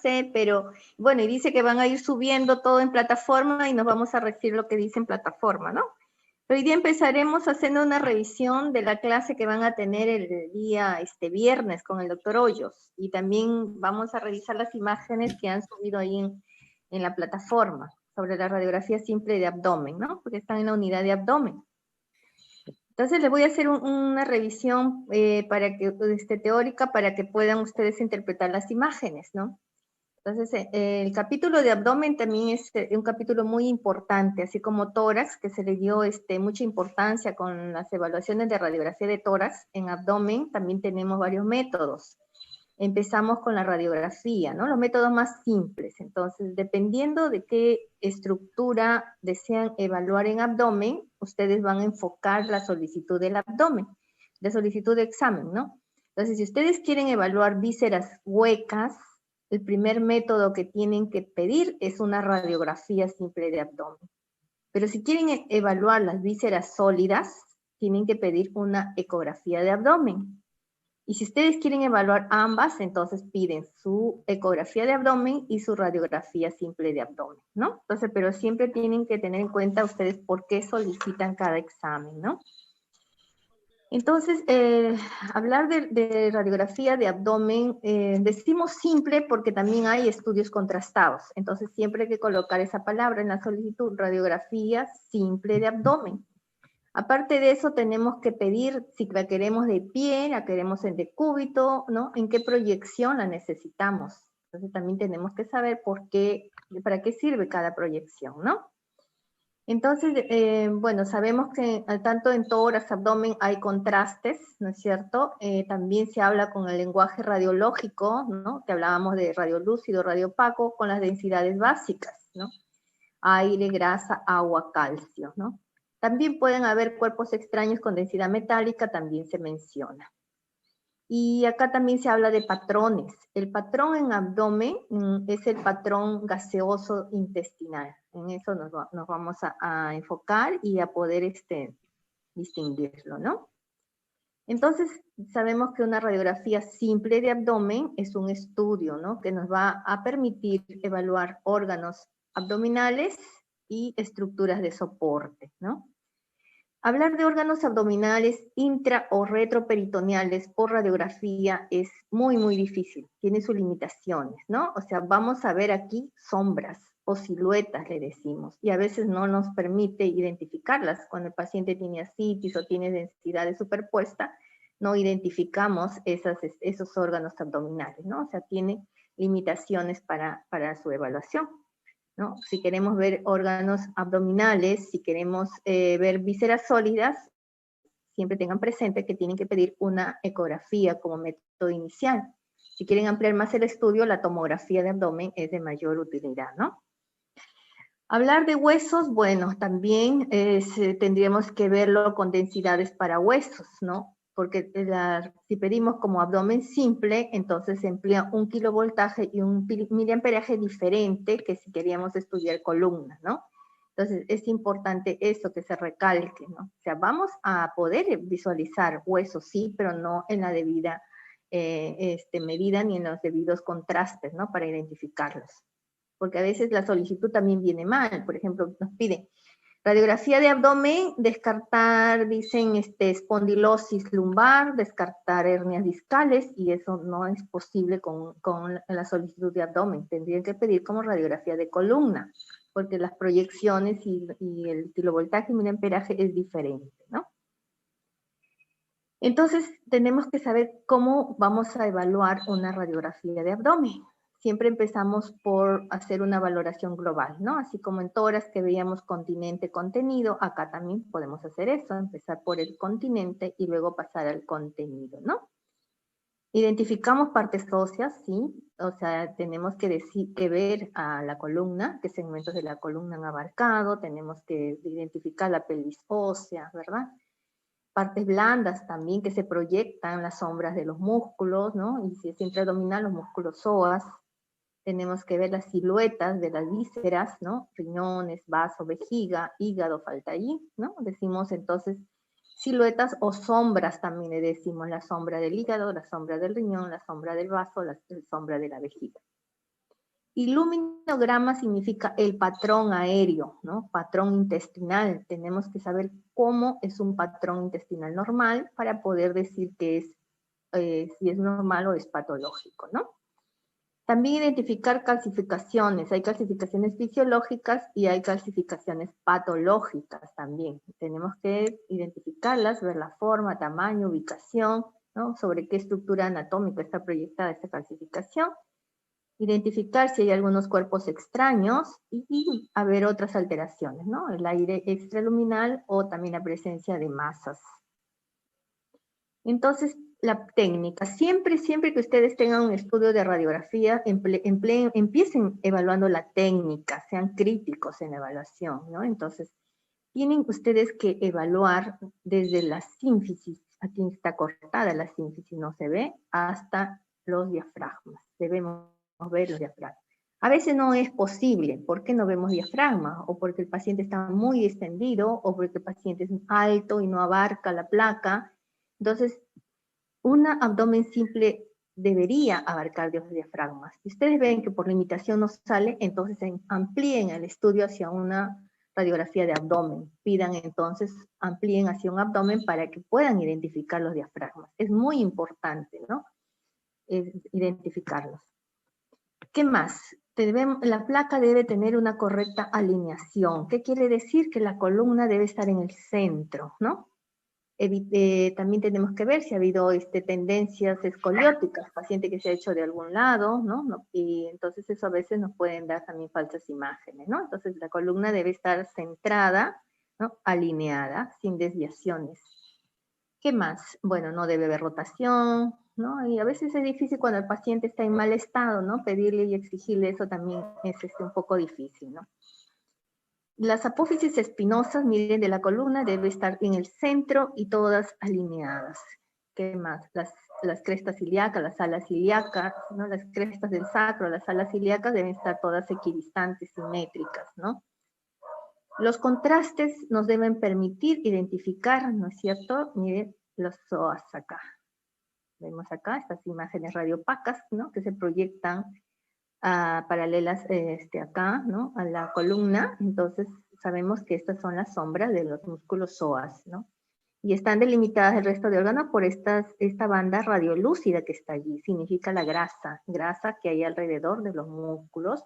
sé, pero bueno, y dice que van a ir subiendo todo en plataforma y nos vamos a regir lo que dice en plataforma, ¿no? Hoy día empezaremos haciendo una revisión de la clase que van a tener el día viernes con el doctor Hoyos, y también vamos a revisar las imágenes que han subido ahí en la plataforma sobre la radiografía simple de abdomen, ¿no? Porque están en la unidad de abdomen. Entonces les voy a hacer una revisión teórica para que puedan ustedes interpretar las imágenes, ¿no? Entonces, el capítulo de abdomen también es un capítulo muy importante, así como tórax, que se le dio mucha importancia con las evaluaciones de radiografía de tórax. En abdomen también tenemos varios métodos. Empezamos con la radiografía, ¿no? Los métodos más simples. Entonces, dependiendo de qué estructura desean evaluar en abdomen, ustedes van a enfocar la solicitud del abdomen, la solicitud de examen, ¿no? Entonces, si ustedes quieren evaluar vísceras huecas, el primer método que tienen que pedir es una radiografía simple de abdomen. Pero si quieren evaluar las vísceras sólidas, tienen que pedir una ecografía de abdomen. Y si ustedes quieren evaluar ambas, entonces piden su ecografía de abdomen y su radiografía simple de abdomen, ¿no? Entonces, pero siempre tienen que tener en cuenta ustedes por qué solicitan cada examen, ¿no? Entonces, hablar de radiografía de abdomen, decimos simple porque también hay estudios contrastados. Entonces, siempre hay que colocar esa palabra en la solicitud, radiografía simple de abdomen. Aparte de eso, tenemos que pedir si la queremos de pie, la queremos en decúbito, ¿no? En qué proyección la necesitamos. Entonces, también tenemos que saber para qué sirve cada proyección, ¿no? Entonces, bueno, sabemos que tanto en tórax, abdomen hay contrastes, ¿no es cierto? También se habla con el lenguaje radiológico, ¿no? Que hablábamos de radiolúcido, radiopaco, con las densidades básicas, ¿no? Aire, grasa, agua, calcio, ¿no? También pueden haber cuerpos extraños con densidad metálica, también se menciona. Y acá también se habla de patrones. El patrón en abdomen es el patrón gaseoso intestinal. En eso nos vamos a enfocar y a poder distinguirlo, ¿no? Entonces, sabemos que una radiografía simple de abdomen es un estudio, ¿no? Que nos va a permitir evaluar órganos abdominales y estructuras de soporte, ¿no? Hablar de órganos abdominales intra o retroperitoneales por radiografía es muy, muy difícil. Tiene sus limitaciones, ¿no? O sea, vamos a ver aquí sombras o siluetas, le decimos, y a veces no nos permite identificarlas. Cuando el paciente tiene ascitis o tiene densidad superpuesta, no identificamos esos órganos abdominales, ¿no? O sea, tiene limitaciones para su evaluación, ¿no? Si queremos ver órganos abdominales, si queremos ver vísceras sólidas, siempre tengan presente que tienen que pedir una ecografía como método inicial. Si quieren ampliar más el estudio, la tomografía de abdomen es de mayor utilidad, ¿no? Hablar de huesos, bueno, también tendríamos que verlo con densidades para huesos, ¿no? Porque si pedimos como abdomen simple, entonces se emplea un kilovoltaje y un miliamperaje diferente que si queríamos estudiar columna, ¿no? Entonces es importante eso que se recalque, ¿no? O sea, vamos a poder visualizar huesos, sí, pero no en la debida medida ni en los debidos contrastes, ¿no? Para identificarlos. Porque a veces la solicitud también viene mal. Por ejemplo, nos pide radiografía de abdomen, descartar, dicen, espondilosis lumbar, descartar hernias discales, y eso no es posible con la solicitud de abdomen. Tendrían que pedir como radiografía de columna, porque las proyecciones y el kilovoltaje y miliamperaje es diferente, ¿no? Entonces, tenemos que saber cómo vamos a evaluar una radiografía de abdomen. Siempre empezamos por hacer una valoración global, ¿no? Así como en tórax que veíamos continente, contenido, acá también podemos hacer eso, empezar por el continente y luego pasar al contenido, ¿no? Identificamos partes óseas, sí, o sea, tenemos que ver a la columna, qué segmentos de la columna han abarcado, tenemos que identificar la pelvis ósea, ¿verdad? Partes blandas también que se proyectan las sombras de los músculos, ¿no? Y si es intraabdominal, los músculos psoas. Tenemos que ver las siluetas de las vísceras, ¿no? Riñones, vaso, vejiga, hígado, falta allí, ¿no? Decimos entonces siluetas o sombras también le decimos, la sombra del hígado, la sombra del riñón, la sombra del vaso, la sombra de la vejiga. Y luminograma significa el patrón aéreo, ¿no? Patrón intestinal. Tenemos que saber cómo es un patrón intestinal normal para poder decir que es, si es normal o es patológico, ¿no? También identificar calcificaciones. Hay calcificaciones fisiológicas y hay calcificaciones patológicas también. Tenemos que identificarlas, ver la forma, tamaño, ubicación, ¿no? Sobre qué estructura anatómica está proyectada esta calcificación. Identificar si hay algunos cuerpos extraños y haber otras alteraciones, ¿no? El aire extraluminal o también la presencia de masas. Entonces, la técnica. Siempre que ustedes tengan un estudio de radiografía, empiecen evaluando la técnica, sean críticos en la evaluación, ¿no? Entonces, tienen ustedes que evaluar desde la sínfisis, aquí está cortada la sínfisis, no se ve, hasta los diafragmas. Debemos ver los diafragmas. A veces no es posible. ¿Por qué no vemos diafragma? O porque el paciente está muy extendido, o porque el paciente es alto y no abarca la placa. Entonces, un abdomen simple debería abarcar los diafragmas. Si ustedes ven que por limitación no sale, entonces amplíen el estudio hacia una radiografía de abdomen. Pidan entonces, amplíen hacia un abdomen para que puedan identificar los diafragmas. Es muy importante, ¿no? Identificarlos. ¿Qué más? La placa debe tener una correcta alineación. ¿Qué quiere decir? Que la columna debe estar en el centro, ¿no? También tenemos que ver si ha habido tendencias escolióticas, paciente que se ha hecho de algún lado, ¿no? Y entonces eso a veces nos pueden dar también falsas imágenes, ¿no? Entonces la columna debe estar centrada, ¿no? Alineada, sin desviaciones. ¿Qué más? Bueno, no debe haber rotación, ¿no? Y a veces es difícil cuando el paciente está en mal estado, ¿no? Pedirle y exigirle eso también es un poco difícil, ¿no? Las apófisis espinosas, miren, de la columna debe estar en el centro y todas alineadas. ¿Qué más? Las crestas ilíacas, las alas ilíacas, ¿no? Las crestas del sacro, las alas ilíacas deben estar todas equidistantes, simétricas, ¿no? Los contrastes nos deben permitir identificar, ¿no es cierto? Miren, los psoas acá. Vemos acá estas imágenes radiopacas, ¿no? Que se proyectan paralelas acá, ¿no? A la columna. Entonces sabemos que estas son las sombras de los músculos psoas, ¿no? Y están delimitadas del resto de órganos por esta banda radiolúcida que está allí. Significa la grasa que hay alrededor de los músculos.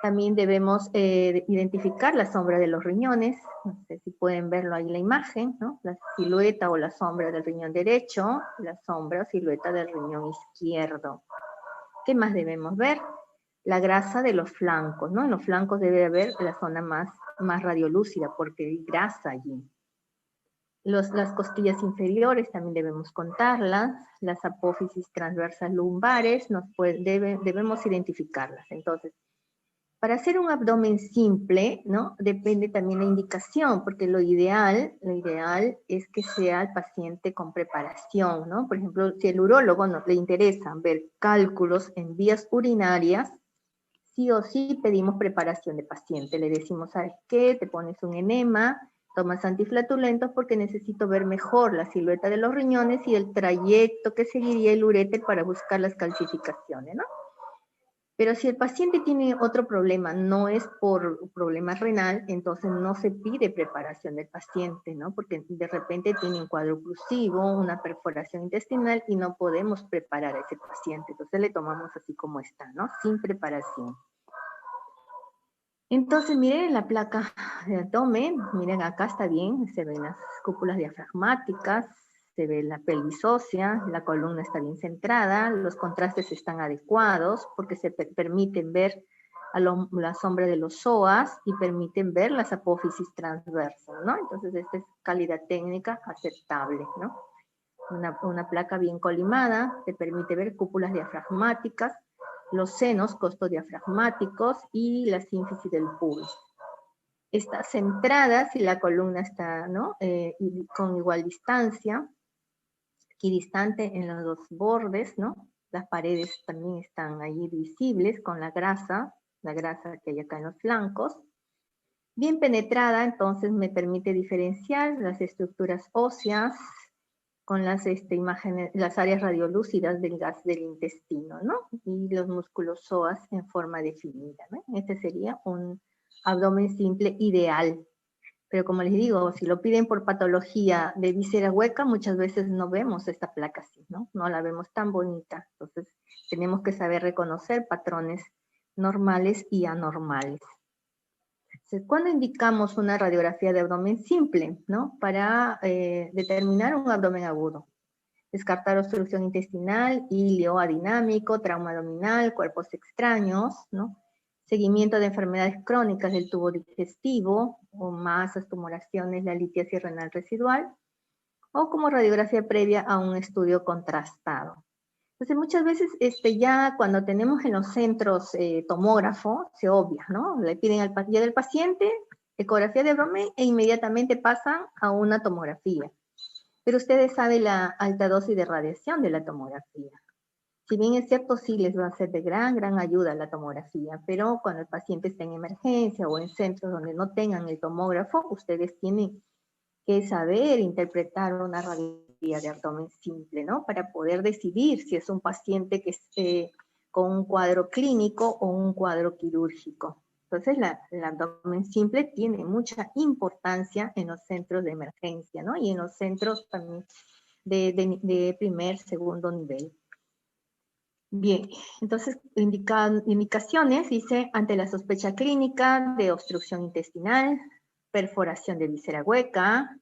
También debemos identificar la sombra de los riñones. No sé si pueden verlo ahí en la imagen, ¿no? La silueta o la sombra del riñón derecho, la sombra o silueta del riñón izquierdo. ¿Qué más debemos ver? La grasa de los flancos, ¿no? En los flancos debe haber la zona más radiolúcida porque hay grasa allí. Las costillas inferiores también debemos contarlas. Las apófisis transversas lumbares debemos identificarlas. Entonces, para hacer un abdomen simple, ¿no? Depende también la indicación, porque lo ideal es que sea el paciente con preparación, ¿no? Por ejemplo, si el urólogo le interesa ver cálculos en vías urinarias, sí o sí pedimos preparación de paciente. Le decimos, ¿sabes qué? Te pones un enema, tomas antiflatulentos porque necesito ver mejor la silueta de los riñones y el trayecto que seguiría el uréter para buscar las calcificaciones, ¿no? Pero si el paciente tiene otro problema, no es por problema renal, entonces no se pide preparación del paciente, ¿no? Porque de repente tiene un cuadro oclusivo, una perforación intestinal y no podemos preparar a ese paciente. Entonces le tomamos así como está, ¿no? Sin preparación. Entonces miren la placa de abdomen, miren acá está bien, se ven las cúpulas diafragmáticas, se ve la pelvis ósea, la columna está bien centrada, los contrastes están adecuados porque se permiten ver la sombra de los psoas y permiten ver las apófisis transversas, ¿no? Entonces esta es calidad técnica aceptable, ¿no? Una placa bien colimada te permite ver cúpulas diafragmáticas, los senos costodiafragmáticos y la sínfisis del pubis. Está centrada si la columna está, ¿no? Con igual distancia, equidistante en los dos bordes, ¿no? Las paredes también están allí visibles con la grasa que hay acá en los flancos. Bien penetrada, entonces me permite diferenciar las estructuras óseas con las imágenes, las áreas radiolúcidas del gas del intestino, ¿no? Y los músculos psoas en forma definida, ¿no? Este sería un abdomen simple ideal. Pero como les digo, si lo piden por patología de víscera hueca, muchas veces no vemos esta placa así, ¿no? No la vemos tan bonita. Entonces, tenemos que saber reconocer patrones normales y anormales. Entonces, ¿cuándo indicamos una radiografía de abdomen simple, ¿no? Para determinar un abdomen agudo. Descartar obstrucción intestinal, híleo adinámico, trauma abdominal, cuerpos extraños, ¿no? Seguimiento de enfermedades crónicas del tubo digestivo, o masas, tumoraciones, la litiasis renal residual, o como radiografía previa a un estudio contrastado. Entonces, muchas veces ya cuando tenemos en los centros tomógrafo, se obvia, ¿no? Le piden al ya del paciente ecografía de abdomen e inmediatamente pasan a una tomografía. Pero ustedes saben la alta dosis de radiación de la tomografía. Si bien es cierto, sí les va a ser de gran ayuda la tomografía, pero cuando el paciente está en emergencia o en centros donde no tengan el tomógrafo, ustedes tienen que saber interpretar una radiografía de abdomen simple, ¿no? Para poder decidir si es un paciente que esté con un cuadro clínico o un cuadro quirúrgico. Entonces, el abdomen simple tiene mucha importancia en los centros de emergencia, ¿no? Y en los centros también de primer, segundo nivel. Bien, entonces, indicaciones, dice, ante la sospecha clínica de obstrucción intestinal, perforación de víscera hueca,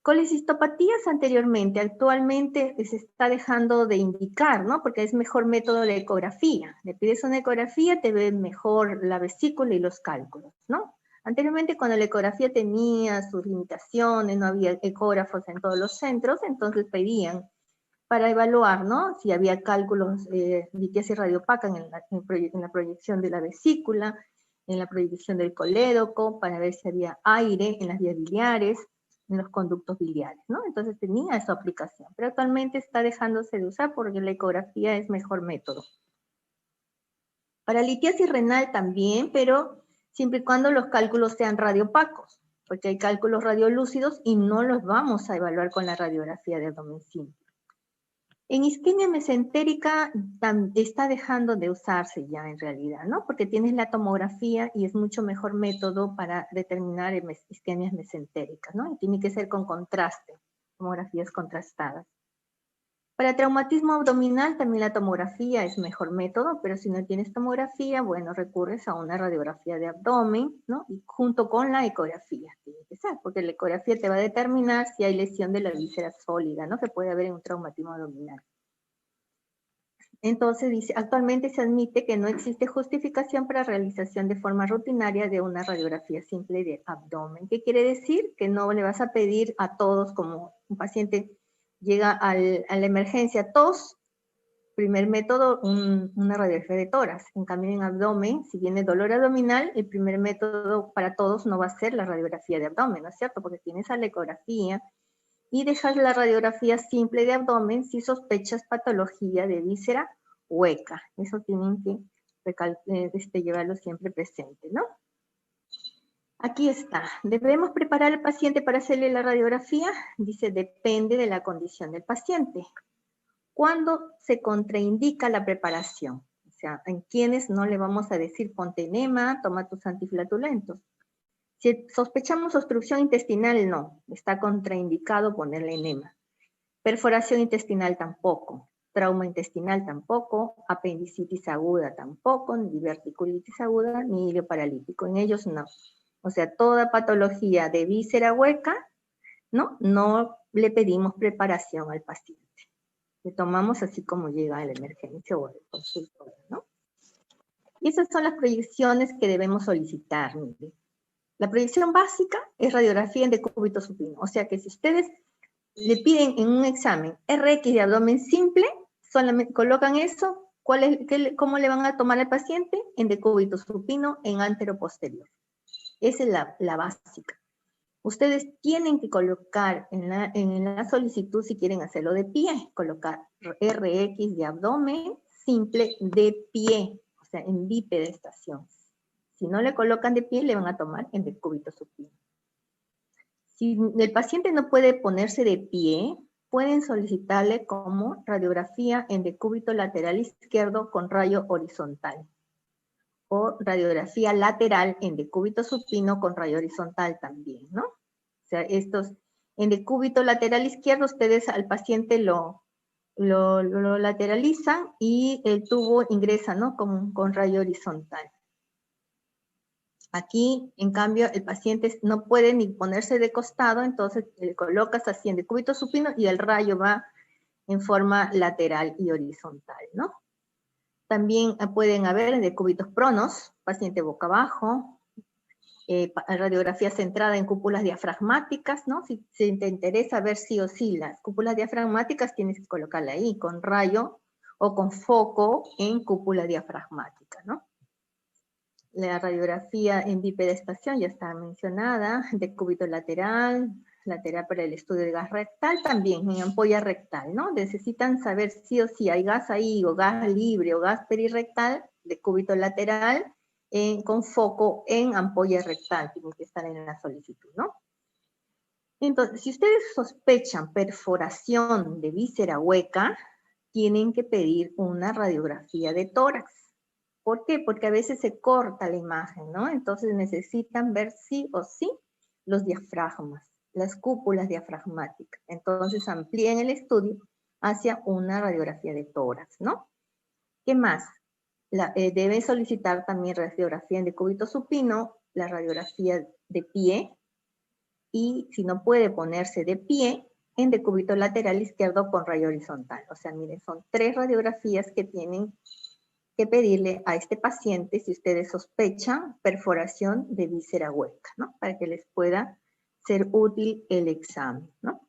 colecistopatías anteriormente, actualmente se está dejando de indicar, ¿no? Porque es mejor método de ecografía. Le pides una ecografía, te ve mejor la vesícula y los cálculos, ¿no? Anteriormente, cuando la ecografía tenía sus limitaciones, no había ecógrafos en todos los centros, entonces pedían para evaluar, ¿no? Si había cálculos, litiasis radiopaca en la proyección de la vesícula, en la proyección del colédoco, para ver si había aire en las vías biliares, en los conductos biliares, ¿no? Entonces tenía esa aplicación, pero actualmente está dejándose de usar porque la ecografía es mejor método. Para litiasis renal también, pero siempre y cuando los cálculos sean radiopacos, porque hay cálculos radiolúcidos y no los vamos a evaluar con la radiografía de abdomen simple. En isquemia mesentérica está dejando de usarse ya en realidad, ¿no? Porque tienes la tomografía y es mucho mejor método para determinar isquemias mesentéricas, ¿no? Y tiene que ser con contraste, tomografías contrastadas. Para traumatismo abdominal también la tomografía es mejor método, pero si no tienes tomografía, bueno, recurres a una radiografía de abdomen, ¿no? Y junto con la ecografía, tiene que ser, porque la ecografía te va a determinar si hay lesión de la víscera sólida, ¿no? Que puede haber en un traumatismo abdominal. Entonces dice, actualmente se admite que no existe justificación para realización de forma rutinaria de una radiografía simple de abdomen. ¿Qué quiere decir? Que no le vas a pedir a todos, como un paciente llega a la emergencia tos, primer método, una radiografía de tórax. En cambio, en abdomen, si viene dolor abdominal, el primer método para todos no va a ser la radiografía de abdomen, ¿no es cierto? Porque tienes la ecografía y dejas la radiografía simple de abdomen si sospechas patología de víscera hueca. Eso tienen que llevarlo siempre presente, ¿no? Aquí está. ¿Debemos preparar al paciente para hacerle la radiografía? Dice, depende de la condición del paciente. ¿Cuándo se contraindica la preparación? O sea, en quienes no le vamos a decir ponte enema, toma tus antiflatulentos. Si sospechamos obstrucción intestinal, no. Está contraindicado ponerle enema. Perforación intestinal tampoco. Trauma intestinal tampoco. Apendicitis aguda tampoco. Ni diverticulitis aguda, ni hilo paralítico. En ellos no. O sea, toda patología de víscera hueca, ¿no? No le pedimos preparación al paciente. Le tomamos así como llega a la emergencia o al consultorio, ¿no? Y esas son las proyecciones que debemos solicitar, mire. La proyección básica es radiografía en decúbito supino. O sea que si ustedes le piden en un examen RX de abdomen simple, solamente colocan eso, ¿cómo le van a tomar al paciente? En decúbito supino, en anteroposterior. Esa es la básica. Ustedes tienen que colocar en la solicitud, si quieren hacerlo de pie, colocar RX de abdomen simple de pie, o sea, en bipedestación. Si no le colocan de pie, le van a tomar en decúbito supino. Si el paciente no puede ponerse de pie, pueden solicitarle como radiografía en decúbito lateral izquierdo con rayo horizontal o radiografía lateral en decúbito supino con rayo horizontal también, ¿no? O sea, estos en decúbito lateral izquierdo ustedes al paciente lo lateralizan y el tubo ingresa, ¿no? Con rayo horizontal. Aquí, en cambio, el paciente no puede ni ponerse de costado, entonces le colocas así en decúbito supino y el rayo va en forma lateral y horizontal, ¿no? También pueden haber decúbitos pronos, paciente boca abajo, radiografía centrada en cúpulas diafragmáticas, ¿no? Si te interesa ver sí o sí las cúpulas diafragmáticas, tienes que colocarla ahí con rayo o con foco en cúpula diafragmática, ¿no? La radiografía en bipedestación ya está mencionada, decúbito lateral, lateral para el estudio de gas rectal, también en ampolla rectal, ¿no? Necesitan saber sí o sí hay gas ahí, o gas libre, o gas perirectal, decúbito lateral, con foco en ampolla rectal, tiene que estar en la solicitud, ¿no? Entonces, si ustedes sospechan perforación de víscera hueca, tienen que pedir una radiografía de tórax. ¿Por qué? Porque a veces se corta la imagen, ¿no? Entonces necesitan ver sí o sí los diafragmas, las cúpulas diafragmáticas. Entonces amplíen el estudio hacia una radiografía de tórax, ¿no? ¿Qué más? Deben solicitar también radiografía en decúbito supino, la radiografía de pie, y si no puede ponerse de pie, en decúbito lateral izquierdo con rayo horizontal. O sea, miren, son 3 radiografías que tienen que pedirle a este paciente si ustedes sospechan perforación de víscera hueca, ¿no? Para que les pueda ser útil el examen, ¿no?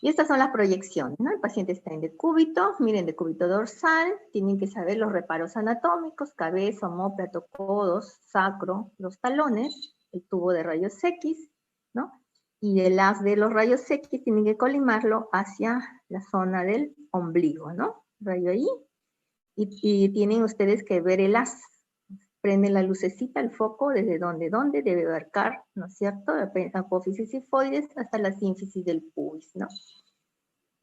Y estas son las proyecciones, ¿no? El paciente está en decúbito, miren, decúbito dorsal, tienen que saber los reparos anatómicos, cabeza, omóplato, codos, sacro, los talones, el tubo de rayos X, ¿no? Y el haz de los rayos X tienen que colimarlo hacia la zona del ombligo, ¿no? Rayo ahí. Y tienen ustedes que ver el haz. Prenden la lucecita, el foco, desde dónde debe abarcar, ¿no es cierto? Apófisis sifoides hasta la sínfisis del pubis, ¿no?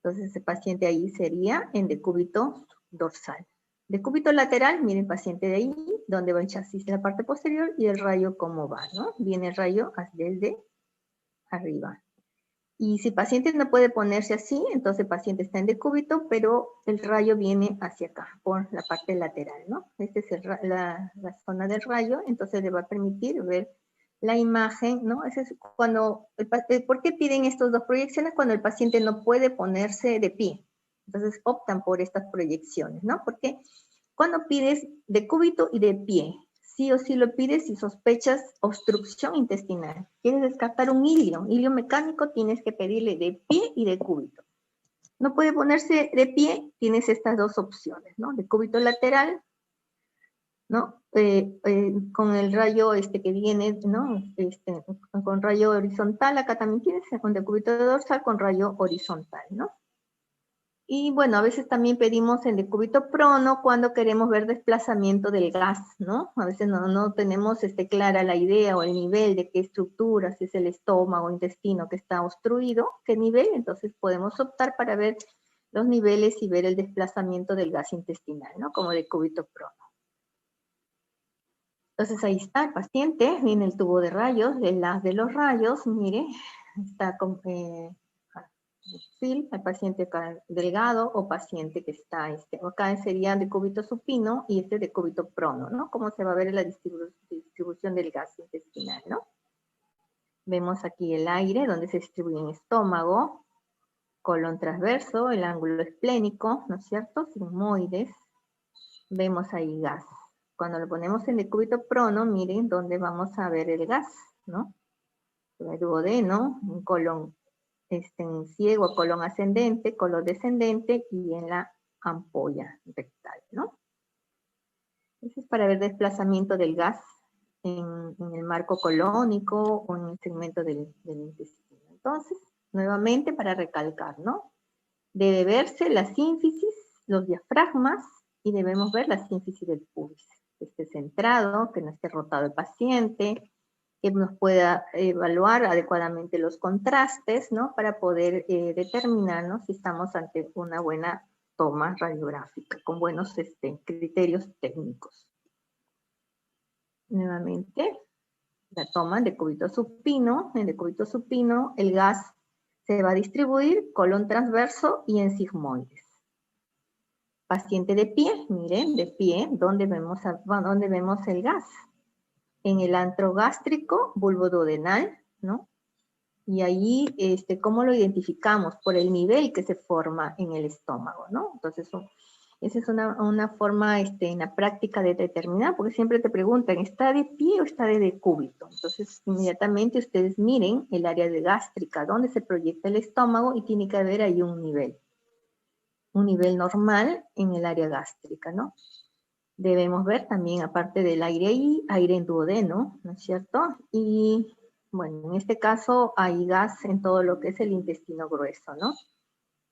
Entonces, ese paciente ahí sería en decúbito dorsal. Decúbito lateral, miren, paciente de ahí, donde va el chasis de la parte posterior y el rayo cómo va, ¿no? Viene el rayo desde arriba. Y si el paciente no puede ponerse así, entonces el paciente está en decúbito, pero el rayo viene hacia acá, por la parte lateral, ¿no? Esta es la zona del rayo, entonces le va a permitir ver la imagen, ¿no? Ese es cuando, ¿por qué piden estas 2 proyecciones? Cuando el paciente no puede ponerse de pie. Entonces optan por estas proyecciones, ¿no? Porque cuando pides decúbito y de pie, sí o sí lo pides si sospechas obstrucción intestinal. Quieres descartar un hilio mecánico, tienes que pedirle de pie y de cúbito. No puede ponerse de pie, tienes estas 2 opciones, ¿no? Decúbito lateral, ¿no? Con el rayo que viene, ¿no? Con rayo horizontal, acá también tienes con decúbito dorsal con rayo horizontal, ¿no? Y bueno, a veces también pedimos el decúbito prono cuando queremos ver desplazamiento del gas, ¿no? A veces no tenemos clara la idea o el nivel de qué estructura, si es el estómago o intestino que está obstruido, qué nivel, entonces podemos optar para ver los niveles y ver el desplazamiento del gas intestinal, ¿no? Como decúbito prono. Entonces ahí está el paciente, viene el tubo de rayos, el haz de los rayos, mire, está con... el paciente acá delgado o paciente que está, acá sería decúbito supino y decúbito prono, ¿no? Cómo se va a ver la distribución del gas intestinal, ¿no? Vemos aquí el aire, donde se distribuye en estómago, colon transverso, el ángulo esplénico, ¿no es cierto? Sigmoides. Vemos ahí gas. Cuando lo ponemos en decúbito prono, miren dónde vamos a ver el gas, ¿no? El duodeno, un colon en ciego, colon ascendente, colon descendente y en la ampolla rectal, ¿no? Eso es para ver desplazamiento del gas en el marco colónico o en el segmento del intestino. Entonces, nuevamente para recalcar, ¿no? Debe verse la sínfisis, los diafragmas y debemos ver la sínfisis del pubis. Que esté centrado, que no esté rotado el paciente, que nos pueda evaluar adecuadamente los contrastes, ¿no? Para poder determinar, ¿no?, si estamos ante una buena toma radiográfica, con buenos criterios técnicos. Nuevamente, la toma en decúbito supino. En decúbito supino, el gas se va a distribuir colon transverso y en sigmoides. Paciente de pie, miren, de pie, ¿dónde vemos el gas? En el antro gástrico, bulboduodenal, ¿no? Y ahí, ¿cómo lo identificamos? Por el nivel que se forma en el estómago, ¿no? Entonces, esa es una forma en la práctica de determinar, porque siempre te preguntan, ¿está de pie o está de decúbito? Entonces, inmediatamente ustedes miren el área de gástrica, donde se proyecta el estómago, y tiene que haber ahí un nivel normal en el área gástrica, ¿no? Debemos ver también, aparte del aire ahí, aire en duodeno, ¿no es cierto? Y, bueno, en este caso hay gas en todo lo que es el intestino grueso, ¿no?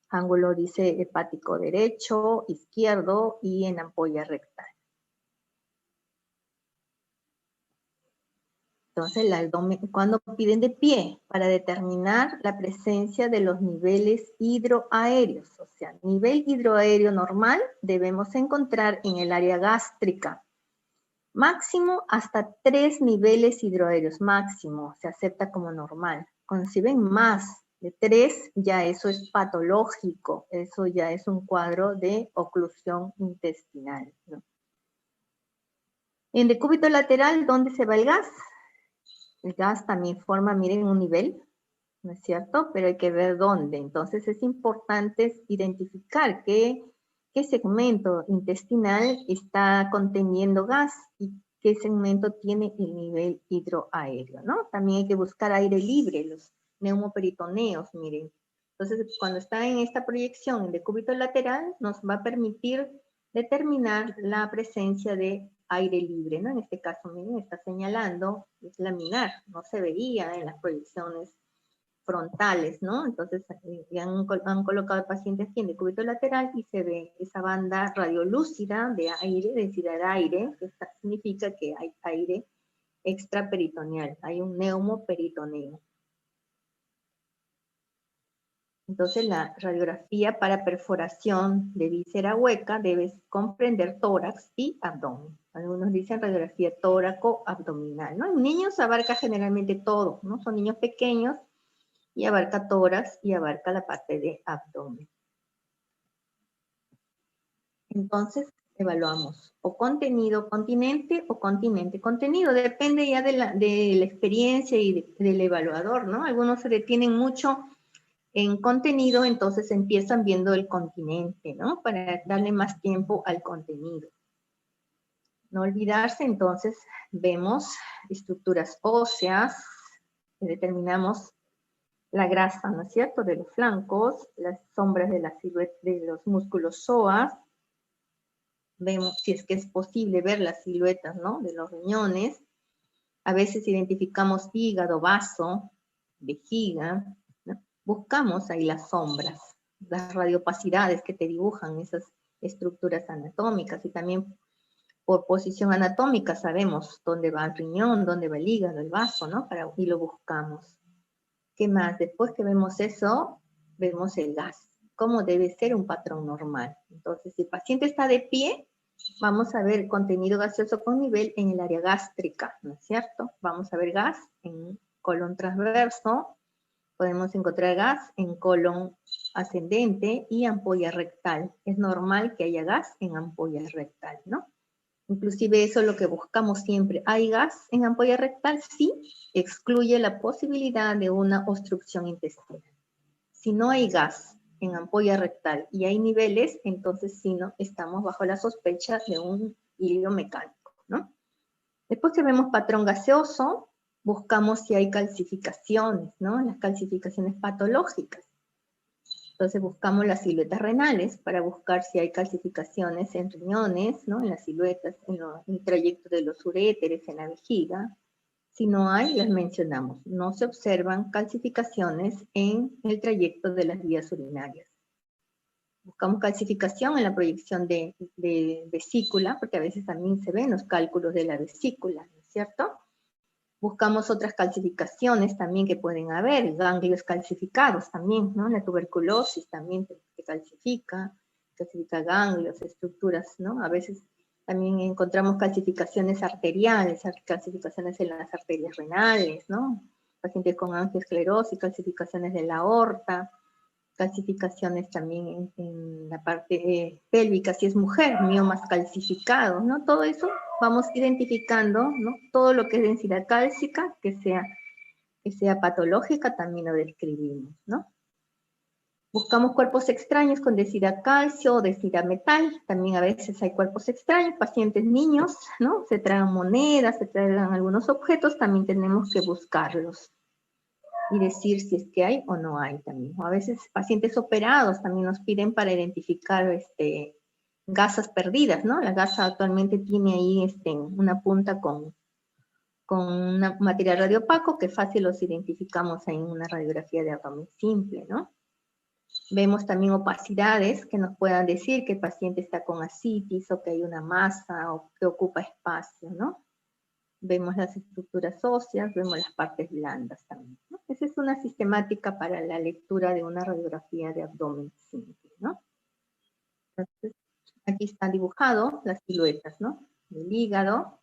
Ángulo, dice, hepático derecho, izquierdo y en ampolla rectal. Entonces, el abdomen, cuando piden de pie, para determinar la presencia de los niveles hidroaéreos. O sea, nivel hidroaéreo normal debemos encontrar en el área gástrica. Máximo hasta 3 niveles hidroaéreos, máximo, se acepta como normal. Cuando se ven más de 3, ya eso es patológico, eso ya es un cuadro de oclusión intestinal, ¿no? En decúbito lateral, ¿dónde se va el gas? El gas también forma, miren, un nivel, ¿no es cierto? Pero hay que ver dónde. Entonces es importante identificar qué segmento intestinal está conteniendo gas y qué segmento tiene el nivel hidroaéreo, ¿no? También hay que buscar aire libre, los neumoperitoneos, miren. Entonces, cuando está en esta proyección en decúbito lateral, nos va a permitir determinar la presencia de aire libre, ¿no? En este caso, miren, está señalando, es laminar, no se veía en las proyecciones frontales, ¿no? Entonces, han colocado al paciente aquí en decúbito lateral y se ve esa banda radiolúcida de aire, densidad de aire, que significa que hay aire extraperitoneal, hay un neumoperitoneo. Entonces, la radiografía para perforación de víscera hueca debe comprender tórax y abdomen. Algunos dicen radiografía tóraco-abdominal, ¿no? En niños abarca generalmente todo, ¿no? Son niños pequeños y abarca tórax y abarca la parte de abdomen. Entonces, evaluamos o contenido continente o continente contenido. Depende ya de la experiencia y del evaluador, ¿no? Algunos se detienen mucho en contenido, entonces empiezan viendo el continente, ¿no? Para darle más tiempo al contenido. No olvidarse, entonces, vemos estructuras óseas, determinamos la grasa, ¿no es cierto?, de los flancos, las sombras de la silueta de los músculos psoas, vemos si es que es posible ver las siluetas, ¿no?, de los riñones, a veces identificamos hígado, vaso, vejiga, ¿no? Buscamos ahí las sombras, las radiopacidades que te dibujan esas estructuras anatómicas, y también por posición anatómica sabemos dónde va el riñón, dónde va el hígado, el vaso, ¿no? Y lo buscamos. ¿Qué más? Después que vemos eso, vemos el gas. ¿Cómo debe ser un patrón normal? Entonces, si el paciente está de pie, vamos a ver contenido gaseoso con nivel en el área gástrica, ¿no es cierto? Vamos a ver gas en colon transverso, podemos encontrar gas en colon ascendente y ampolla rectal. Es normal que haya gas en ampolla rectal, ¿no? Inclusive eso es lo que buscamos siempre. ¿Hay gas en ampolla rectal? Sí, excluye la posibilidad de una obstrucción intestinal. Si no hay gas en ampolla rectal y hay niveles, entonces sí, no, estamos bajo la sospecha de un hilo mecánico, ¿no? Después que vemos patrón gaseoso, buscamos si hay calcificaciones, ¿no? Las calcificaciones patológicas. Entonces buscamos las siluetas renales para buscar si hay calcificaciones en riñones, ¿no? En las siluetas, en el trayecto de los uréteres, en la vejiga. Si no hay, las mencionamos. No se observan calcificaciones en el trayecto de las vías urinarias. Buscamos calcificación en la proyección de vesícula, porque a veces también se ven los cálculos de la vesícula, ¿no es cierto? Buscamos otras calcificaciones también que pueden haber, ganglios calcificados también, ¿no? La tuberculosis también se calcifica ganglios, estructuras, ¿no? A veces también encontramos calcificaciones arteriales, calcificaciones en las arterias renales, ¿no? Pacientes con angiosclerosis, calcificaciones de la aorta, calcificaciones también en la parte pélvica, si es mujer, miomas calcificados, ¿no? Todo eso vamos identificando, ¿no? Todo lo que es densidad cálcica, que sea patológica, también lo describimos, ¿no? Buscamos cuerpos extraños con densidad calcio o densidad metal, también a veces hay cuerpos extraños, pacientes niños, ¿no? Se traen monedas, se traen algunos objetos, también tenemos que buscarlos y decir si es que hay o no hay también. O a veces pacientes operados también nos piden para identificar gasas perdidas, ¿no? La gasa actualmente tiene ahí una punta con un material radiopaco que fácil los identificamos ahí en una radiografía de abdomen simple, ¿no? Vemos también opacidades que nos puedan decir que el paciente está con ascitis o que hay una masa o que ocupa espacio, ¿no? Vemos las estructuras óseas, vemos las partes blandas también, ¿no? Esa es una sistemática para la lectura de una radiografía de abdomen simple, ¿no? Entonces, aquí está dibujado las siluetas, ¿no? El hígado,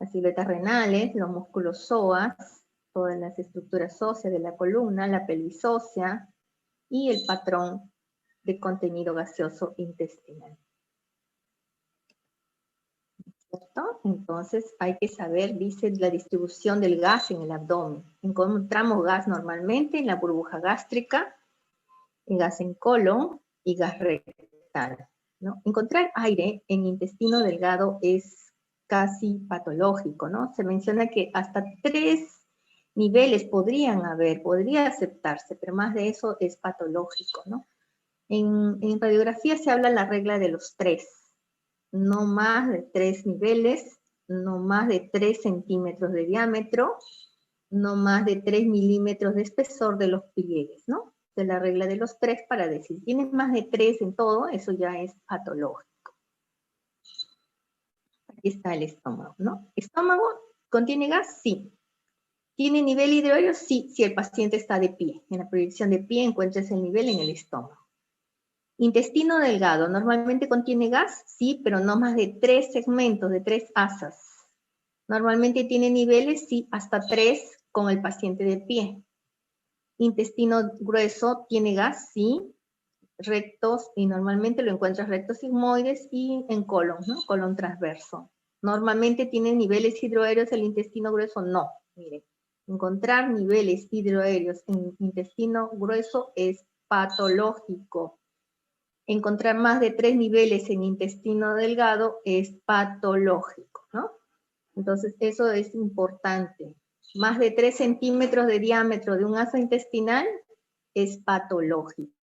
las siluetas renales, los músculos psoas, todas las estructuras óseas de la columna, la pelvis ósea y el patrón de contenido gaseoso intestinal. ¿Cierto? Entonces hay que saber, dice, la distribución del gas en el abdomen. Encontramos gas normalmente en la burbuja gástrica, el gas en colon y gas rectal, ¿no? Encontrar aire en intestino delgado es casi patológico, ¿no? Se menciona que hasta 3 niveles podría aceptarse, pero más de eso es patológico, ¿no? En radiografía se habla la regla de los 3. No más de 3 niveles, no más de 3 centímetros de diámetro, no más de 3 milímetros de espesor de los pliegues, ¿no? De la regla de los 3 para decir, tienes más de 3 en todo, eso ya es patológico. Aquí está el estómago, ¿no? ¿Estómago contiene gas? Sí. ¿Tiene nivel hidroaéreo? Sí, si el paciente está de pie. En la proyección de pie encuentras el nivel en el estómago. Intestino delgado, ¿normalmente contiene gas? Sí, pero no más de 3 segmentos, de 3 asas. Normalmente tiene niveles, sí, hasta 3 con el paciente de pie. Intestino grueso, ¿tiene gas? Sí. Rectos, y normalmente lo encuentras rectos sigmoides y en colon, ¿no? Colon transverso. Normalmente tiene niveles hidroaéreos el intestino grueso, no. Miren, encontrar niveles hidroaéreos en intestino grueso es patológico. Encontrar más de 3 niveles en intestino delgado es patológico, ¿no? Entonces, eso es importante. Más de 3 centímetros de diámetro de un asa intestinal es patológico.